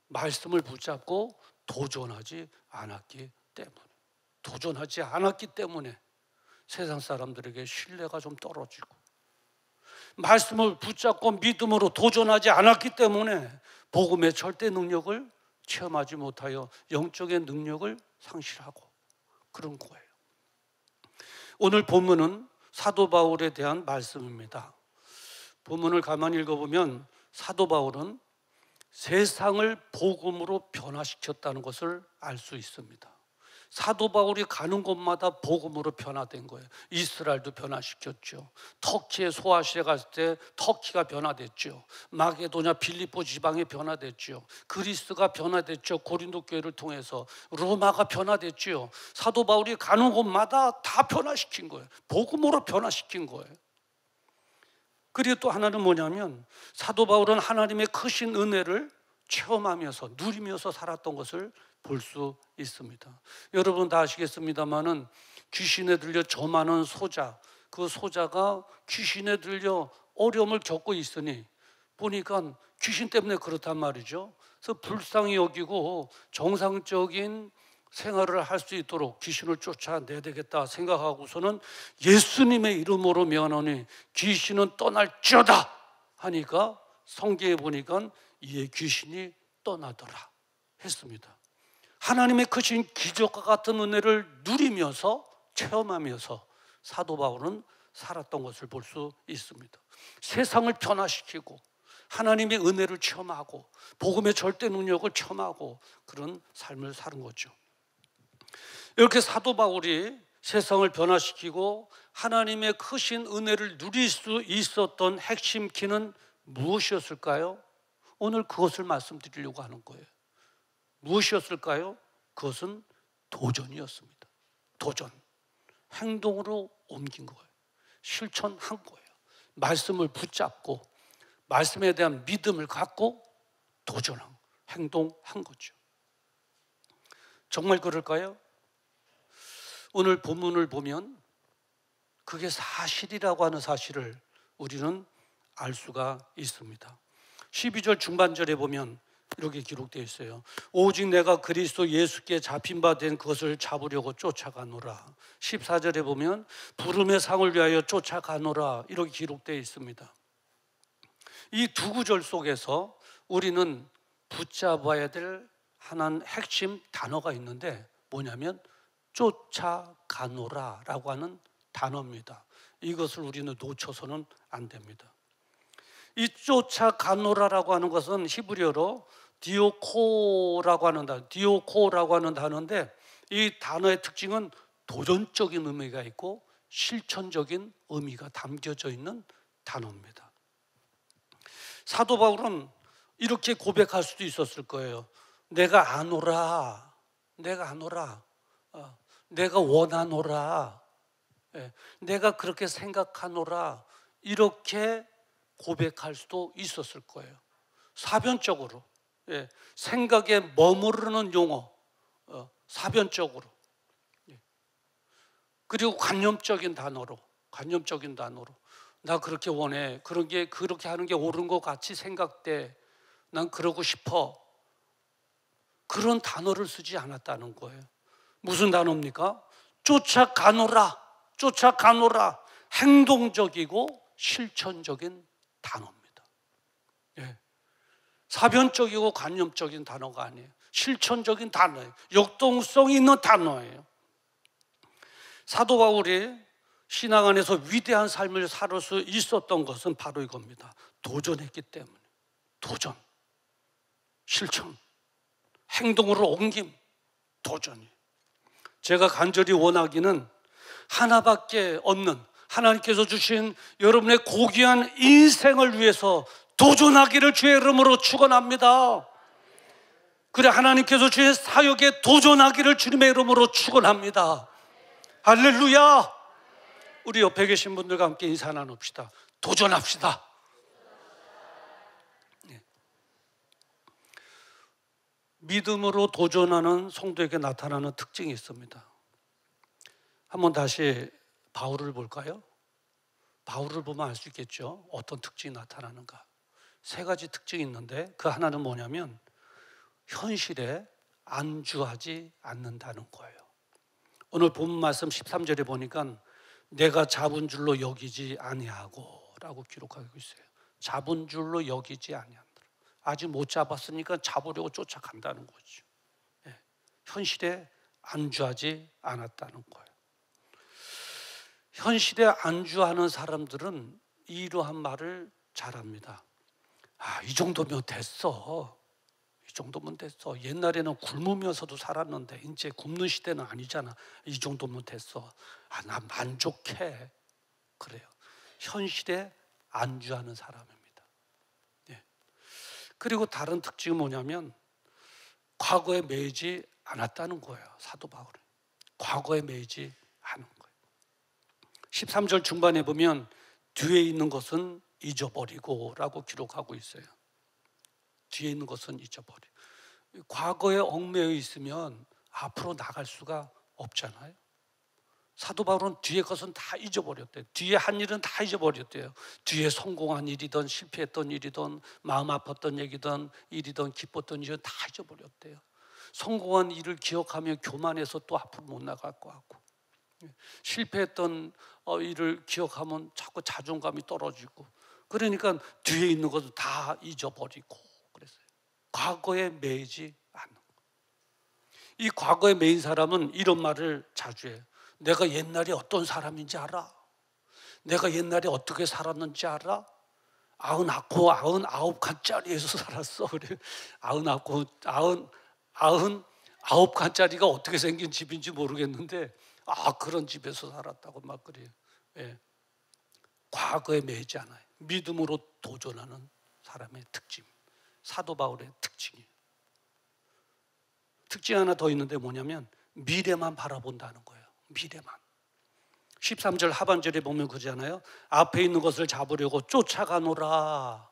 말씀을 붙잡고 도전하지 않았기 때문에 세상 사람들에게 신뢰가 좀 떨어지고, 말씀을 붙잡고 믿음으로 도전하지 않았기 때문에 복음의 절대 능력을 체험하지 못하여 영적인 능력을 상실하고 그런 거예요. 오늘 본문은 사도 바울에 대한 말씀입니다. 본문을 가만히 읽어보면 사도 바울은 세상을 복음으로 변화시켰다는 것을 알 수 있습니다. 사도 바울이 가는 곳마다 복음으로 변화된 거예요. 이스라엘도 변화시켰죠. 터키에 소아시아 갔을 때 터키가 변화됐죠. 마게도냐 빌립보 지방이 변화됐죠. 그리스가 변화됐죠. 고린도 교회를 통해서 로마가 변화됐죠. 사도 바울이 가는 곳마다 다 변화시킨 거예요. 복음으로 변화시킨 거예요. 그리고 또 하나는 뭐냐면 사도 바울은 하나님의 크신 은혜를 체험하면서 누리면서 살았던 것을 볼 수 있습니다. 여러분 다 아시겠습니다마는 귀신에 들려 저만한 소자, 그 소자가 귀신에 들려 어려움을 겪고 있으니 보니까 귀신 때문에 그렇단 말이죠. 그래서 불쌍히 여기고 정상적인 생활을 할 수 있도록 귀신을 쫓아내야 되겠다 생각하고서는 예수님의 이름으로 명하노니 귀신은 떠날지어다 하니까 성경에 보니까 이에 귀신이 떠나더라 했습니다. 하나님의 크신 기적과 같은 은혜를 누리면서 체험하면서 사도 바울은 살았던 것을 볼 수 있습니다. 세상을 변화시키고 하나님의 은혜를 체험하고 복음의 절대 능력을 체험하고 그런 삶을 사는 거죠. 이렇게 사도 바울이 세상을 변화시키고 하나님의 크신 은혜를 누릴 수 있었던 핵심 키는 무엇이었을까요? 오늘 그것을 말씀드리려고 하는 거예요. 무엇이었을까요? 그것은 도전이었습니다. 도전. 행동으로 옮긴 거예요. 실천한 거예요. 말씀을 붙잡고 말씀에 대한 믿음을 갖고 도전한, 행동한 거죠. 정말 그럴까요? 오늘 본문을 보면 그게 사실이라고 하는 사실을 우리는 알 수가 있습니다. 12절 중반절에 보면 이렇게 기록되어 있어요. 오직 내가 그리스도 예수께 잡힌 바 된 그것을 잡으려고 쫓아가노라. 14절에 보면 부름의 상을 위하여 쫓아가노라 이렇게 기록되어 있습니다. 이 두 구절 속에서 우리는 붙잡아야 될 하나는 핵심 단어가 있는데 뭐냐면 쫓아가노라라고 하는 단어입니다. 이것을 우리는 놓쳐서는 안 됩니다. 이 쫓아가노라라고 하는 것은 히브리어로 디오코라고 하는 단어인데 이 단어의 특징은 도전적인 의미가 있고 실천적인 의미가 담겨져 있는 단어입니다. 사도 바울은 이렇게 고백할 수도 있었을 거예요. 내가 아노라, 내가 원하노라, 내가 그렇게 생각하노라 이렇게 고백할 수도 있었을 거예요. 사변적으로, 생각에 머무르는 용어, 사변적으로, 그리고 관념적인 단어로 나 그렇게 원해, 그렇게 하는 게 옳은 것 같이 생각돼, 난 그러고 싶어, 그런 단어를 쓰지 않았다는 거예요. 무슨 단어입니까? 쫓아가노라, 행동적이고 실천적인 단어입니다. 사변적이고 관념적인 단어가 아니에요. 실천적인 단어예요. 역동성이 있는 단어예요. 사도 바울이 신앙 안에서 위대한 삶을 살 수 있었던 것은 바로 이겁니다. 도전했기 때문에. 도전, 실천, 행동으로 옮김, 도전이. 제가 간절히 원하기는 하나밖에 없는 하나님께서 주신 여러분의 고귀한 인생을 위해서 도전하기를 주의 이름으로 축원합니다. 그래 하나님께서 주의 사역에 도전하기를 주님의 이름으로 축원합니다. 할렐루야. 우리 옆에 계신 분들과 함께 인사 나눕시다. 도전합시다. 믿음으로 도전하는 성도에게 나타나는 특징이 있습니다. 한번 다시 바울을 볼까요? 바울을 보면 알 수 있겠죠. 어떤 특징이 나타나는가. 세 가지 특징이 있는데 그 하나는 뭐냐면 현실에 안주하지 않는다는 거예요. 오늘 본문 말씀 13절에 보니까 내가 잡은 줄로 여기지 아니하고 라고 기록하고 있어요. 잡은 줄로 여기지 아니한다. 아직 못 잡았으니까 잡으려고 쫓아간다는 거죠. 현실에 안주하지 않았다는 거예요. 현실에 안주하는 사람들은 이러한 말을 잘합니다. 이 정도면 됐어. 이 정도면 됐어. 옛날에는 굶으면서도 살았는데 이제 굶는 시대는 아니잖아. 이 정도면 됐어. 아, 나 만족해. 그래요. 현실에 안주하는 사람입니다. 예. 그리고 다른 특징이 뭐냐면 과거에 매이지 않았다는 거예요. 사도 바울은 과거에 매이지 않은 거예요. 13절 중반에 보면 뒤에 있는 것은 잊어버리고 라고 기록하고 있어요. 뒤에 있는 것은 잊어버리고. 과거에 얽매여 있으면 앞으로 나갈 수가 없잖아요. 사도 바울은 뒤에 것은 다 잊어버렸대요. 뒤에 한 일은 다 잊어버렸대요. 뒤에 성공한 일이든 실패했던 일이든 마음 아팠던 얘기든 일이든 기뻤던 일은 다 잊어버렸대요. 성공한 일을 기억하며 교만해서 또 앞으로 못 나갈 것 같고, 실패했던 일을 기억하면 자꾸 자존감이 떨어지고, 그러니까 뒤에 있는 것은 다 잊어버리고 그랬어요. 과거에 매이지 않는 거. 이 과거에 매인 사람은 이런 말을 자주 해요. 내가 옛날에 어떤 사람인지 알아? 내가 옛날에 어떻게 살았는지 알아? 99칸짜리에서 살았어. 그래. 99칸짜리가 어떻게 생긴 집인지 모르겠는데 그런 집에서 살았다고 막 그래요. 예. 과거에 매이지 않아요. 믿음으로 도전하는 사람의 특징, 사도 바울의 특징이에요. 특징 하나 더 있는데 뭐냐면 미래만 바라본다는 거예요. 미래만. 13절 하반절에 보면 그러잖아요. 앞에 있는 것을 잡으려고 쫓아가노라.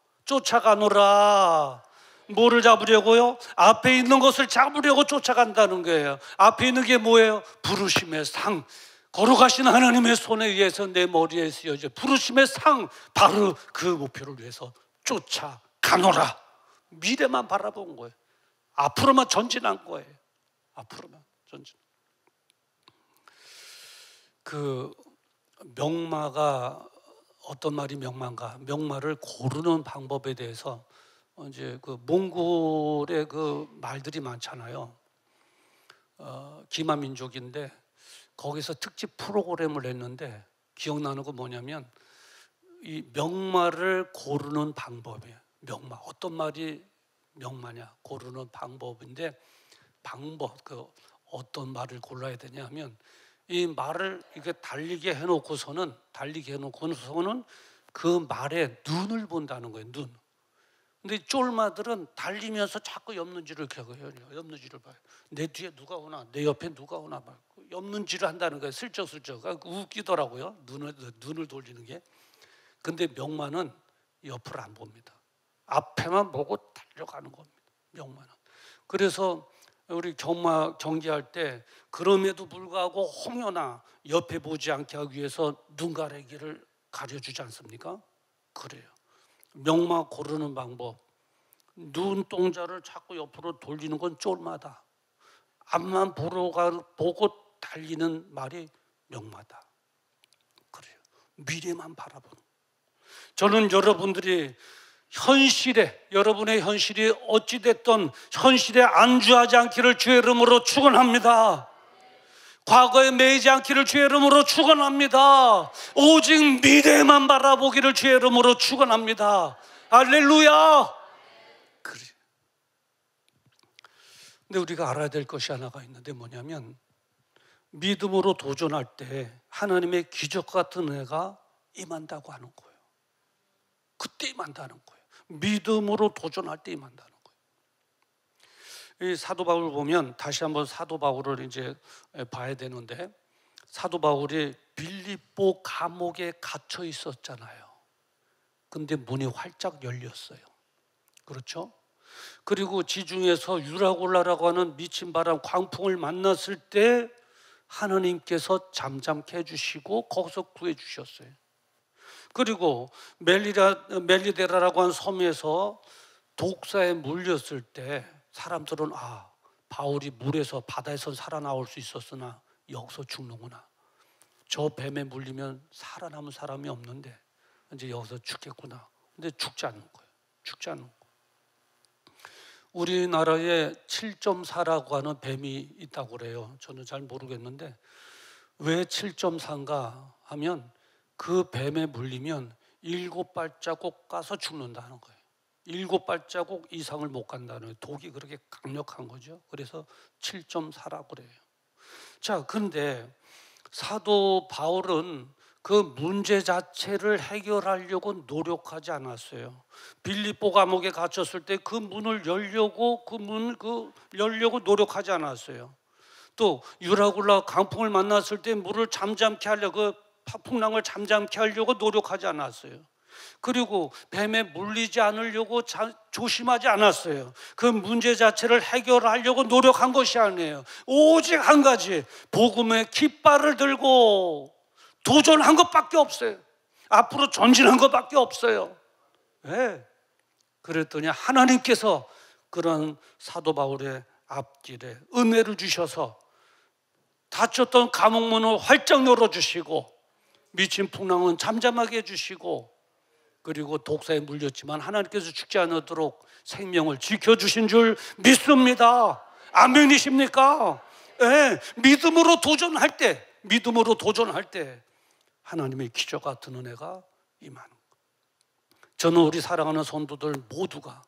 뭐를 잡으려고요? 앞에 있는 것을 잡으려고 쫓아간다는 거예요. 앞에 있는 게 뭐예요? 부르심의 상. 걸어가신 하나님의 손에 의해서 내 머리에 쓰여져 부르심의 상, 바로 그 목표를 위해서 쫓아가노라. 미래만 바라본 거예요. 앞으로만 전진한 거예요. 앞으로만 전진. 그 명마가 어떤 말이 명마인가? 명마를 고르는 방법에 대해서 이제 그 몽골의 그 말들이 많잖아요. 기마 민족인데 거기서 특집 프로그램을 했는데 기억나는 거 뭐냐면 이 명마를 고르는 방법이에요. 명마, 어떤 말이 명마냐 고르는 방법인데 그 어떤 말을 골라야 되냐면 이 말을 이렇게 달리게 해놓고서는 그 말에 눈을 본다는 거예요. 눈. 근데 쫄마들은 달리면서 자꾸 옆눈질을 켜고요. 옆눈질을 봐요. 내 뒤에 누가 오나, 내 옆에 누가 오나 막 옆눈질을 한다는 거예요. 슬쩍슬쩍. 웃기더라고요. 눈을 돌리는 게. 근데 명마는 옆을 안 봅니다. 앞에만 보고 달려가는 겁니다. 명마는. 그래서 우리 경기할 때 그럼에도 불구하고 홍여나 옆에 보지 않게 하기 위해서 눈가리기를 가려주지 않습니까? 그래요. 명마 고르는 방법. 눈동자를 자꾸 옆으로 돌리는 건 쫄마다. 앞만 보고 달리는 말이 명마다. 그래요. 미래만 바라보는. 저는 여러분들이 여러분의 현실이 어찌됐든 현실에 안주하지 않기를 주의 이름으로 축원합니다. 과거에 매이지 않기를 주의 이름으로 축원합니다. 오직 미래만 바라보기를 주의 이름으로 축원합니다. 할렐루야. 그래. 근데 우리가 알아야 될 것이 하나가 있는데 뭐냐면 믿음으로 도전할 때 하나님의 기적 같은 은혜가 임한다고 하는 거예요. 그때 임한다는 거예요. 믿음으로 도전할 때 임한다는 거예요. 이 사도 바울을 보면 다시 한번 사도 바울을 이제 봐야 되는데 사도 바울이 빌립보 감옥에 갇혀 있었잖아요. 근데 문이 활짝 열렸어요. 그렇죠? 그리고 지중해에서 유라굴라라고 하는 미친 바람 광풍을 만났을 때 하나님께서 잠잠케 해주시고 거기서 구해주셨어요. 그리고 멜리데라라고 하는 섬에서 독사에 물렸을 때 사람들은 바울이 물에서 바다에서 살아나올 수 있었으나 여기서 죽는구나. 저 뱀에 물리면 살아남은 사람이 없는데 이제 여기서 죽겠구나. 근데 죽지 않는 거예요. 죽지 않는 거예요. 우리나라에 7.4라고 하는 뱀이 있다고 그래요. 저는 잘 모르겠는데 왜 7.4인가 하면 그 뱀에 물리면 7발자국 가서 죽는다는 거예요. 7발자국 이상을 못 간다는 거예요. 독이 그렇게 강력한 거죠. 그래서 7.4라고 그래요. 자, 그런데 사도 바울은 그 문제 자체를 해결하려고 노력하지 않았어요. 빌립보 감옥에 갇혔을 때 그 문을 열려고 열려고 노력하지 않았어요. 또 유라굴라 강풍을 만났을 때 물을 잠잠케 하려고 풍랑을 잠잠케 하려고 노력하지 않았어요. 그리고 뱀에 물리지 않으려고 조심하지 않았어요. 그 문제 자체를 해결하려고 노력한 것이 아니에요. 오직 한 가지, 복음의 깃발을 들고 도전한 것밖에 없어요. 앞으로 전진한 것밖에 없어요. 왜? 그랬더니 하나님께서 그런 사도 바울의 앞길에 은혜를 주셔서 닫혔던 감옥문을 활짝 열어주시고 미친 풍랑은 잠잠하게 해주시고 그리고 독사에 물렸지만 하나님께서 죽지 않도록 생명을 지켜주신 줄 믿습니다. 아멘이십니까? 네, 믿음으로 도전할 때 하나님의 기적 같은 은혜가 임하는 거예요. 저는 우리 사랑하는 성도들 모두가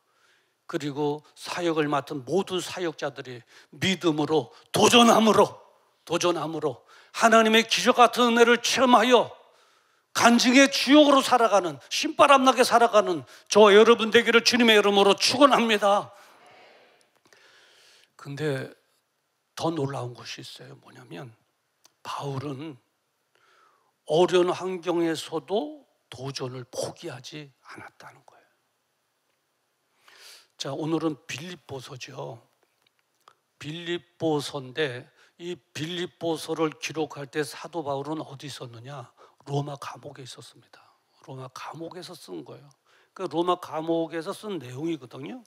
그리고 사역을 맡은 모든 사역자들이 믿음으로 도전함으로 하나님의 기적 같은 은혜를 체험하여 간증의 주역으로 살아가는 신바람나게 살아가는 저와 여러분 되기를 주님의 이름으로 축원합니다. 근데 더 놀라운 것이 있어요. 뭐냐면 바울은 어려운 환경에서도 도전을 포기하지 않았다는 거예요. 자, 오늘은 빌립보서죠. 빌립보서인데 이 빌립보서를 기록할 때 사도 바울은 어디 있었느냐? 로마 감옥에 있었습니다. 로마 감옥에서 쓴 거예요. 그 로마 감옥에서 쓴 내용이거든요.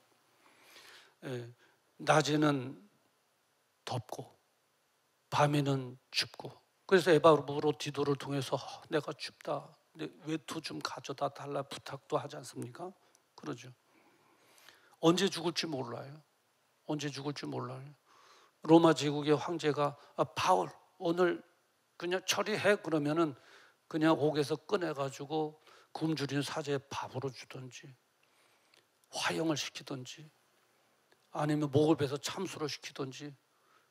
낮에는 덥고 밤에는 춥고 그래서 에바브로디도를 통해서 내가 춥다. 외투 좀 가져다 달라 부탁도 하지 않습니까? 그러죠. 언제 죽을지 몰라요. 로마 제국의 황제가 바울 오늘 그냥 처리해 그러면은 그냥 옥에서 꺼내가지고 굶주린 사제에 밥으로 주든지 화형을 시키든지 아니면 목을 베서 참수를 시키든지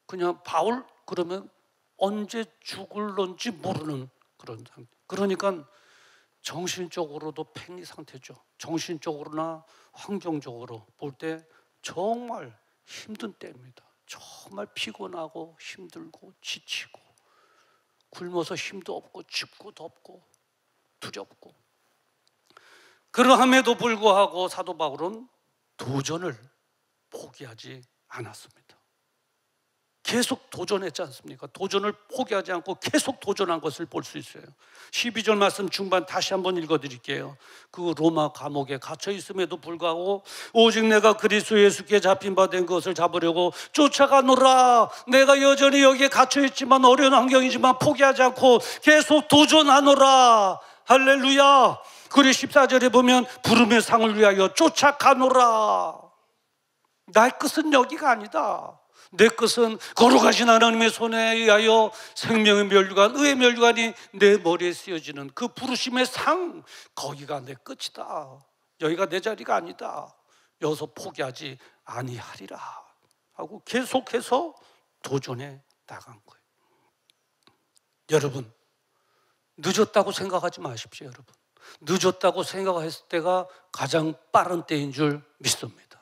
그냥 바울 그러면 언제 죽을런지 모르는 그런 상태. 그러니까 정신적으로도 팽리 상태죠. 정신적으로나 환경적으로 볼 때 정말 힘든 때입니다. 정말 피곤하고 힘들고 지치고 굶어서 힘도 없고 춥고 덥고 두렵고 그러함에도 불구하고 사도 바울은 도전을 포기하지 않았습니다. 계속 도전했지 않습니까? 도전을 포기하지 않고 계속 도전한 것을 볼 수 있어요. 12절 말씀 중반 다시 한번 읽어드릴게요. 그 로마 감옥에 갇혀 있음에도 불구하고 오직 내가 그리스도 예수께 잡힌 바 된 것을 잡으려고 쫓아가노라. 내가 여전히 여기에 갇혀 있지만 어려운 환경이지만 포기하지 않고 계속 도전하노라. 할렐루야. 그리고 14절에 보면 부름의 상을 위하여 쫓아가노라. 나의 끝은 여기가 아니다. 내 끝은 걸어가신 하나님의 손에 의하여 생명의 면류관, 의의 면류관이 내 머리에 쓰여지는 그 부르심의 상, 거기가 내 끝이다. 여기가 내 자리가 아니다. 여기서 포기하지 아니하리라 하고 계속해서 도전해 나간 거예요. 여러분, 늦었다고 생각하지 마십시오. 여러분, 늦었다고 생각했을 때가 가장 빠른 때인 줄 믿습니다.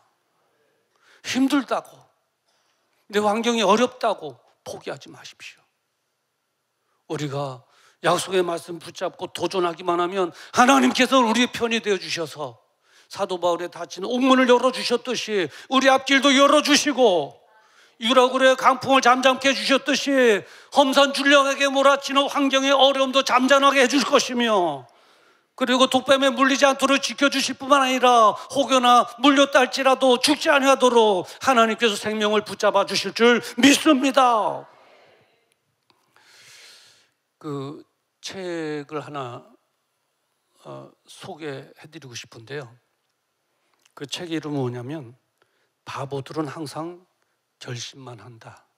힘들다고, 내 환경이 어렵다고 포기하지 마십시오. 우리가 약속의 말씀 붙잡고 도전하기만 하면 하나님께서 우리의 편이 되어주셔서 사도 바울의 닫힌 옥문을 열어주셨듯이 우리 앞길도 열어주시고 유라굴의 강풍을 잠잠케 해주셨듯이 험산 줄령에게 몰아치는 환경의 어려움도 잠잠하게 해줄 것이며 그리고 독뱀에 물리지 않도록 지켜주실 뿐만 아니라 혹여나 물렸다 할지라도 죽지 아니하도록 하나님께서 생명을 붙잡아 주실 줄 믿습니다. 그 책을 하나 소개해드리고 싶은데요. 그 책 이름은 뭐냐면 바보들은 항상 결심만 한다.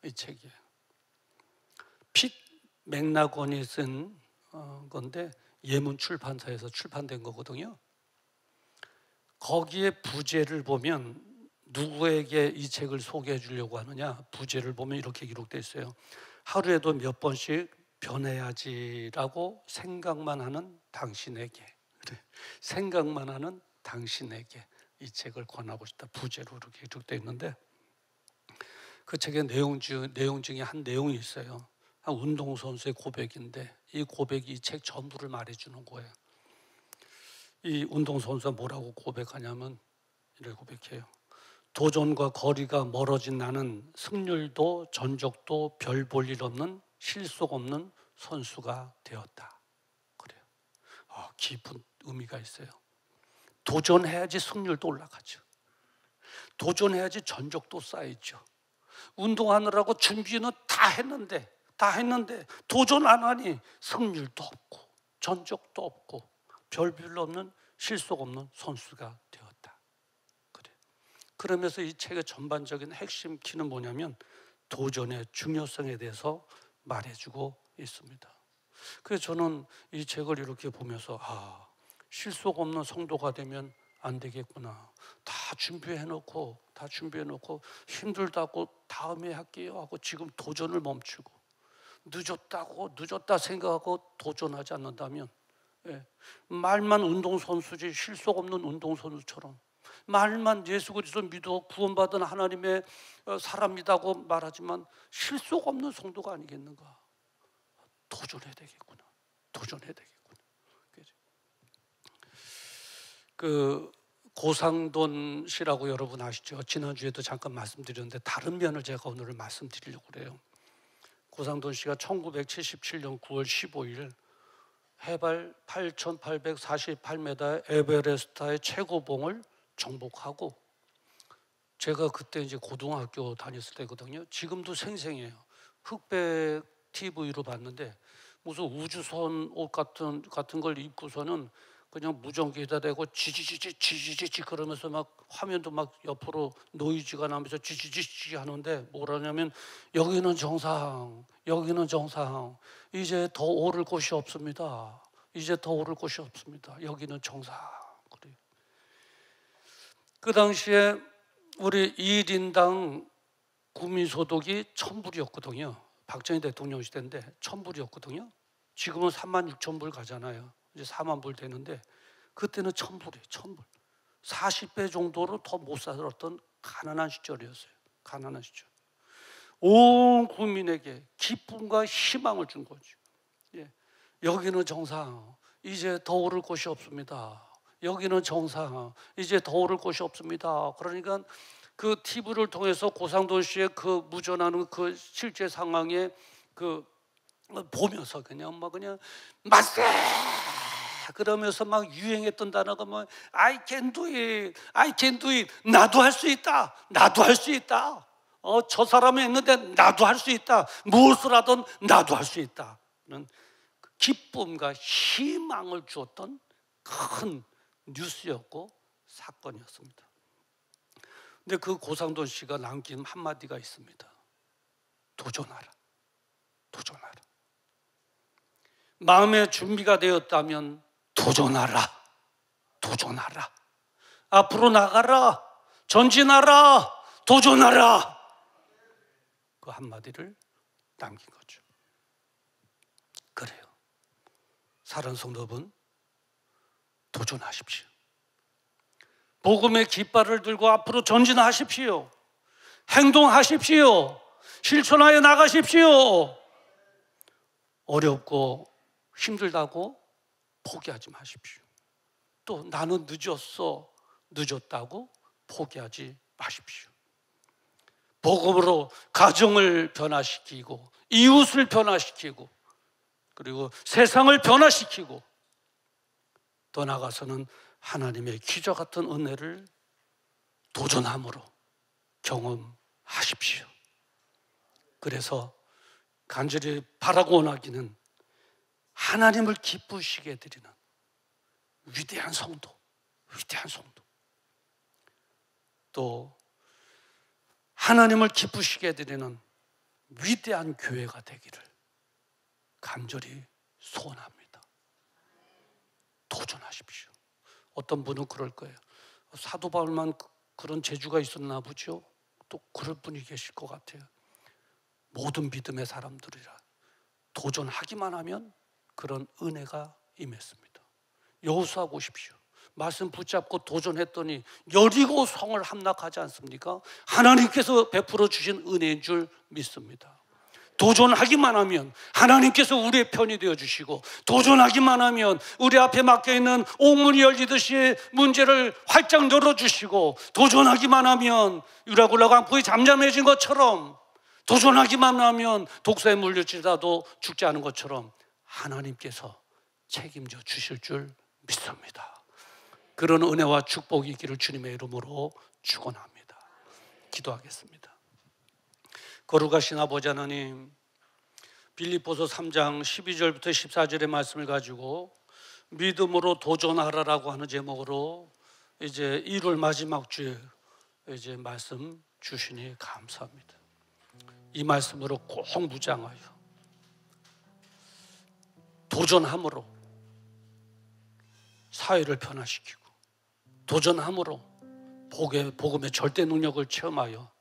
이 책이에요. 핏 맥나건이 쓴 건데 예문 출판사에서 출판된 거거든요. 거기에 부제를 보면 누구에게 이 책을 소개해 주려고 하느냐, 부제를 보면 이렇게 기록되어 있어요. 하루에도 몇 번씩 변해야지라고 생각만 하는 당신에게, 그래. 생각만 하는 당신에게 이 책을 권하고 싶다. 부제로 이렇게 기록되어 있는데, 그 책의 내용 중에 한 내용이 있어요. 한 운동선수의 고백인데, 이 고백이 이 책 전부를 말해주는 거예요. 이 운동선수가 뭐라고 고백하냐면 이렇게 고백해요. 도전과 거리가 멀어진 나는 승률도 전적도 별 볼 일 없는 실속 없는 선수가 되었다. 그래요. 깊은 의미가 있어요. 도전해야지 승률도 올라가죠. 도전해야지 전적도 쌓이죠. 운동하느라고 준비는 다 했는데 도전 안 하니 승률도 없고 전적도 없고 별로 없는 실속 없는 선수가 되었다. 그래. 그러면서 이 책의 전반적인 핵심 키는 뭐냐면 도전의 중요성에 대해서 말해주고 있습니다. 그래서 저는 이 책을 이렇게 보면서 실속 없는 성도가 되면 안 되겠구나. 다 준비해놓고 힘들다고 다음에 할게요 하고 지금 도전을 멈추고 늦었다 생각하고 도전하지 않는다면, 말만 운동선수지 실속 없는 운동선수처럼 말만 예수 그리스도 믿어 구원받은 하나님의 사람이라고 말하지만 실속 없는 성도가 아니겠는가. 도전해야 되겠구나. 그 고상돈 씨라고 여러분 아시죠? 지난주에도 잠깐 말씀드렸는데 다른 면을 제가 오늘 말씀드리려고 그래요. 고상돈 씨가 1977년 9월 15일 해발 8,848m 에베레스트의 최고봉을 정복하고, 제가 그때 이제 고등학교 다녔을 때거든요. 지금도 생생해요. 흑백 TV로 봤는데 무슨 우주선 옷 같은 걸 입고서는 그냥 무전기에다 대고 지지지 그러면서 막 화면도 막 옆으로 노이즈가 나면서 지지지 하는데 뭐라냐면 여기는 정상, 이제 더 오를 곳이 없습니다. 여기는 정상. 그래요. 그 당시에 우리 1인당 국민소득이 1,000불이었거든요. 박정희 대통령 시대인데 1,000불이었거든요. 지금은 36,000불 가잖아요. 이제 4만 불 되는데 그때는 1,000불이에요. 1,000불. 40배 정도로 더 못 살았던 가난한 시절이었어요. 가난한 시절. 온 국민에게 기쁨과 희망을 준 거죠. 여기는 정상, 이제 더 오를 곳이 없습니다. 여기는 정상, 이제 더 오를 곳이 없습니다. 그러니까 그 TV를 통해서 고상돈 씨의 그 무전하는 그 실제 상황에 그 보면서 그냥 맞세 그러면서 막 유행했던 단어가 I can do it, 나도 할 수 있다. 저 사람이 했는데 나도 할 수 있다. 무엇을 하든 나도 할 수 있다. 는 기쁨과 희망을 주었던 큰 뉴스였고 사건이었습니다. 근데 그 고상돈 씨가 남긴 한마디가 있습니다. 도전하라. 마음의 준비가 되었다면 도전하라. 앞으로 나가라. 전진하라. 도전하라. 그 한마디를 남긴 거죠. 그래요. 사랑하는 성도분, 도전하십시오. 복음의 깃발을 들고 앞으로 전진하십시오. 행동하십시오. 실천하여 나가십시오. 어렵고 힘들다고 포기하지 마십시오. 또 나는 늦었다고 포기하지 마십시오. 복음으로 가정을 변화시키고 이웃을 변화시키고 그리고 세상을 변화시키고 더 나아가서는 하나님의 기적 같은 은혜를 도전함으로 경험하십시오. 그래서 간절히 바라고 원하기는 하나님을 기쁘시게 해드리는 위대한 성도, 또 하나님을 기쁘시게 해드리는 위대한 교회가 되기를 간절히 소원합니다. 도전하십시오. 어떤 분은 그럴 거예요. 사도 바울만 그런 재주가 있었나 보죠. 또 그럴 분이 계실 것 같아요. 모든 믿음의 사람들이라 도전하기만 하면 그런 은혜가 임했습니다. 여호수아 보십시오. 말씀 붙잡고 도전했더니 여리고 성을 함락하지 않습니까? 하나님께서 베풀어 주신 은혜인 줄 믿습니다. 도전하기만 하면 하나님께서 우리의 편이 되어주시고, 도전하기만 하면 우리 앞에 막혀있는 옥문이 열리듯이 문제를 활짝 열어주시고, 도전하기만 하면 유라굴라 강폭이 잠잠해진 것처럼, 도전하기만 하면 독사에 물려치다도 죽지 않은 것처럼 하나님께서 책임져 주실 줄 믿습니다. 그런 은혜와 축복이 있기를 주님의 이름으로 축원합니다. 기도하겠습니다. 거룩하신 아버지 하나님, 빌립보서 3장 12절부터 14절의 말씀을 가지고 믿음으로 도전하라라고 하는 제목으로 이제 1월 마지막 주에 이제 말씀 주시니 감사합니다. 이 말씀으로 꼭 무장하여 도전함으로 사회를 변화시키고, 도전함으로 복음의 절대 능력을 체험하여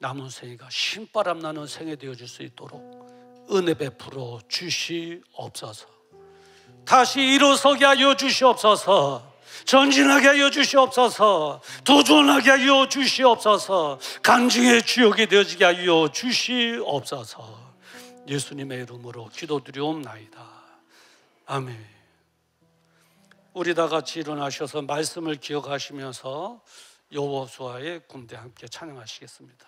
남은 생애가 신바람 나는 생애 되어줄 수 있도록 은혜 베풀어 주시옵소서. 다시 일어서게 하여 주시옵소서. 전진하게 하여 주시옵소서. 도전하게 하여 주시옵소서. 간증의 주역이 되어지게 하여 주시옵소서. 예수님의 이름으로 기도드리옵나이다. 아멘. 우리 다 같이 일어나셔서 말씀을 기억하시면서 여호수아의 군대 함께 찬양하시겠습니다.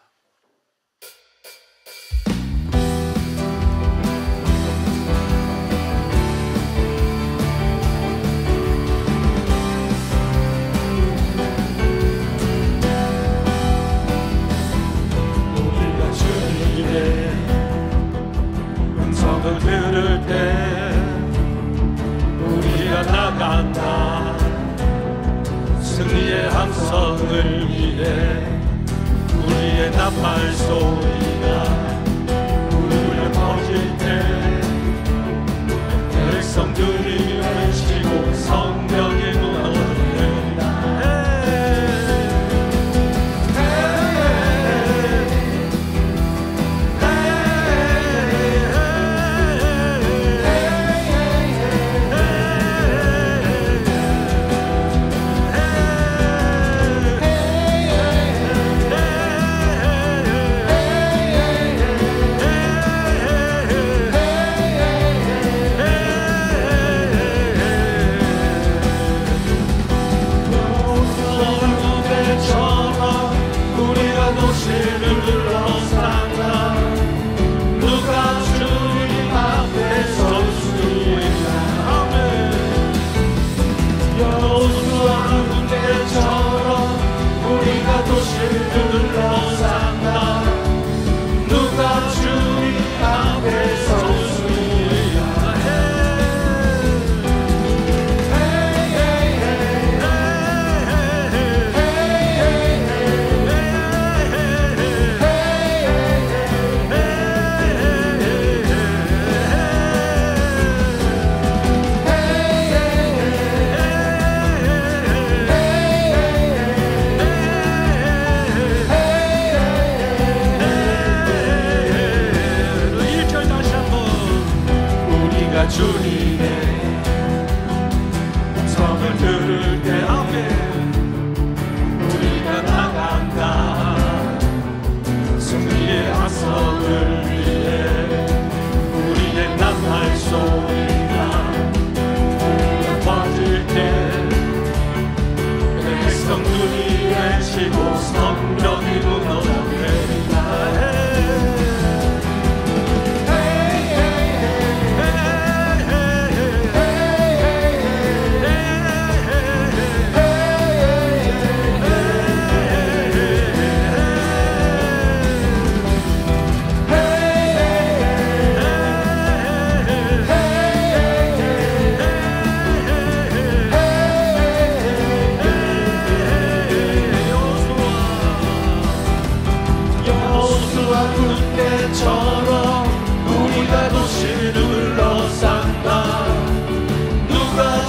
우리가 주님의 음성을 들을 때 우리가 나간다. 승리의 함성을 위해 우리의 낱말 소리가 울려 퍼질 때 백성들이 외치고 성벽이 무너진다.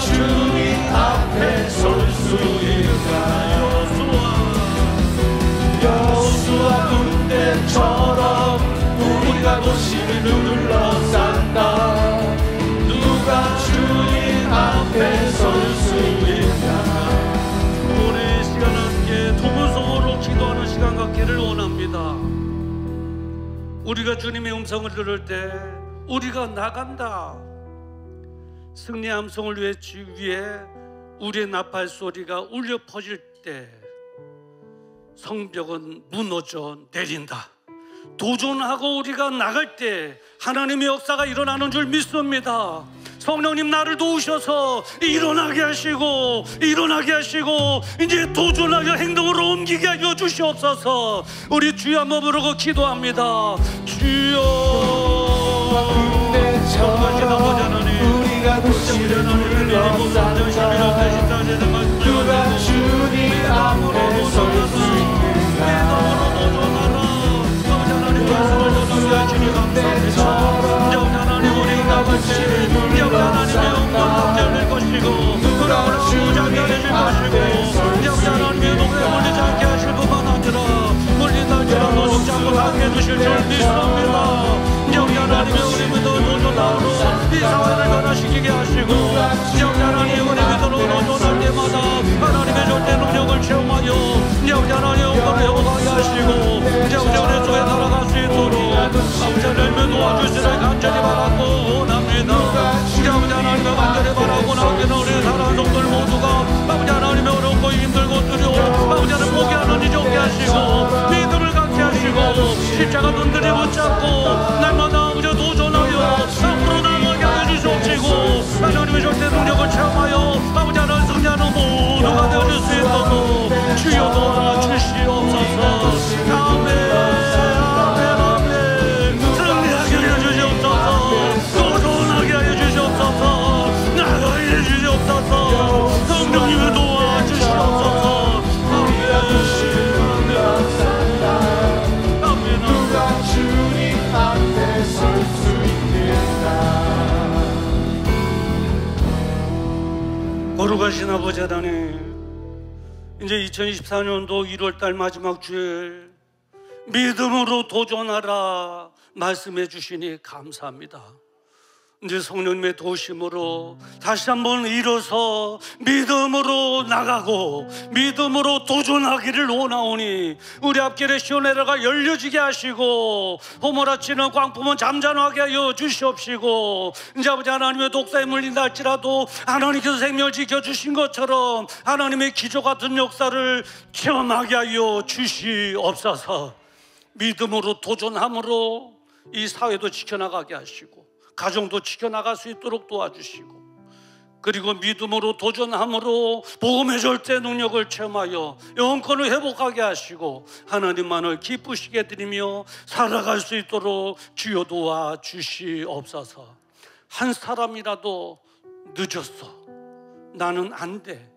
주님 앞에 설 수 있을까요? 때처럼 우리가 도시를 둘러싼다. 누가 주님 앞에 설 수 있나. 오늘 이 시간 함께 두 손으로 기도하는 시간 갖기를 원합니다. 우리가 주님의 음성을 들을 때 우리가 나간다, 승리 함성을 외치기 위해 우리의 나팔 소리가 울려 퍼질 때 성벽은 무너져 내린다. 도전하고 우리가 나갈 때 하나님의 역사가 일어나는 줄 믿습니다. 성령님 나를 도우셔서 일어나게 하시고 이제 도전하여 행동으로 옮기게 하여 주시옵소서. 우리 주여 한번 부르고 기도합니다. 주여, 우리가 도시를 둘러싼다. 누가 주님 앞에 설 수 있는가. 우리가 도시를 둘러싼다. 누가 주님 앞에 설 수 이 사회를 변화시키게 하시고 하나님 우리 믿음으로 도전할 때마다 하나님의 절대 능력을 체험하여 하나님 영광을 회복하게 하시고 우리 쪽에 살아갈 수 있도록 아버지 하나님의 도와주시를 간절히 바라고 원합니다. 하나님의 간절히 바라고 나기는 우리 사랑하는 성도들 모두가 아버지 하나님의 어렵고 힘들고 두려워 아버지 하나님 포기하는 일이 없게 하시고 믿음을 갖게 하시고 십자가 눈들이 붙잡고 날마다 아버지 도전하여 앞으로 나아가게 하여 주시옵시고 하나님의 절대 능력을 체험하여 아버지 하나님 승리하는 모두가 되어줄 수 있도록 주여 도와주시옵소서. 아멘. 승리하게 하여 주시옵소서. 도전하게 하여 주시옵소서. 나가게 하여 주시옵소서. 성령님을 도와주시옵소서. 누가 주님 앞에 설 수 있는가. 거룩하신 아버지 하나님, 이제 2024년도 1월달 마지막 주일 믿음으로 도전하라 말씀해 주시니 감사합니다. 이제 성령님의 도심으로 다시 한번 일어서 믿음으로 나가고 믿음으로 도전하기를 원하오니 우리 앞길에 시온에라가 열려지게 하시고 호모라치는 광풍은 잠잠하게 하여 주시옵시고 이제 아버지 하나님의 독사에 물린다 할지라도 하나님께서 생명을 지켜주신 것처럼 하나님의 기적 같은 역사를 체험하게 하여 주시옵소서. 믿음으로 도전함으로 이 사회도 지켜나가게 하시고 가정도 지켜나갈 수 있도록 도와주시고 그리고 믿음으로 도전함으로 복음의 절대 능력을 체험하여 영혼권을 회복하게 하시고 하나님만을 기쁘시게 드리며 살아갈 수 있도록 주여 도와주시옵소서. 한 사람이라도 늦었어, 나는 안 돼,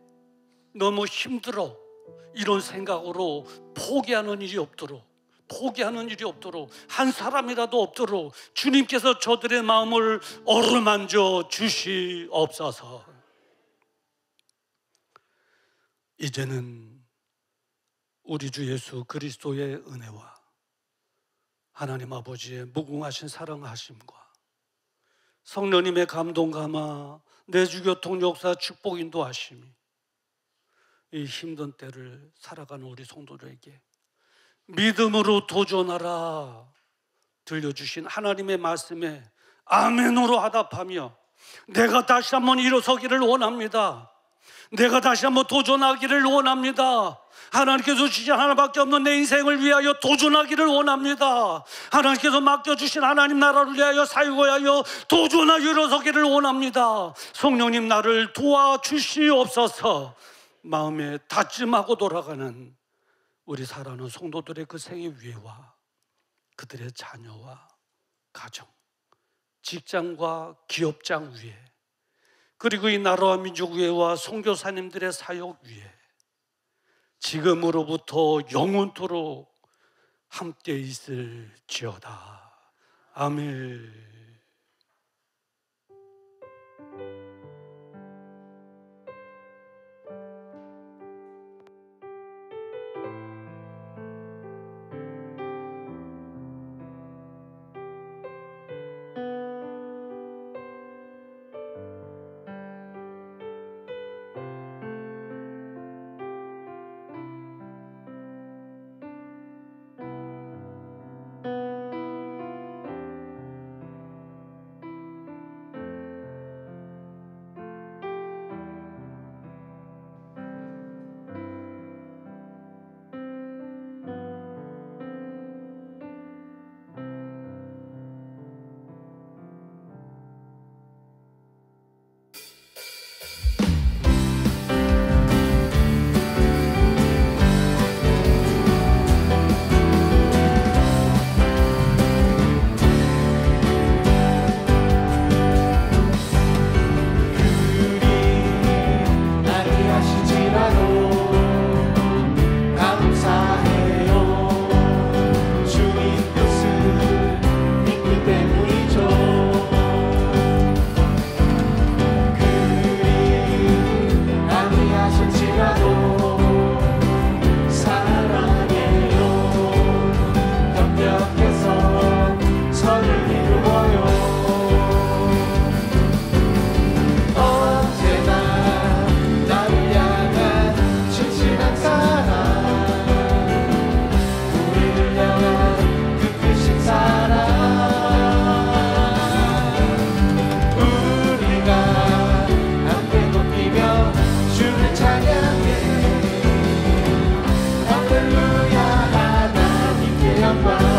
너무 힘들어, 이런 생각으로 포기하는 일이 없도록 한 사람이라도 없도록 주님께서 저들의 마음을 어루만져 주시옵소서. 이제는 우리 주 예수 그리스도의 은혜와 하나님 아버지의 무궁하신 사랑하심과 성령님의 감동 감화 내주교통 역사 축복 인도하심이 이 힘든 때를 살아가는 우리 성도들에게 믿음으로 도전하라 들려주신 하나님의 말씀에 아멘으로 화답하며 내가 다시 한번 일어서기를 원합니다. 내가 다시 한번 도전하기를 원합니다. 하나님께서 주신 하나밖에 없는 내 인생을 위하여 도전하기를 원합니다. 하나님께서 맡겨주신 하나님 나라를 위하여 사역하여 도전하여 일어서기를 원합니다. 성령님 나를 도와주시옵소서. 마음에 다짐하고 돌아가는 우리 사랑하는 성도들의 그 생의 위에와 그들의 자녀와 가정, 직장과 기업장 위에 그리고 이 나라와 민족 위에와 선교사님들의 사역 위에 지금으로부터 영원토록 함께 있을지어다. 아멘. 찬양받으리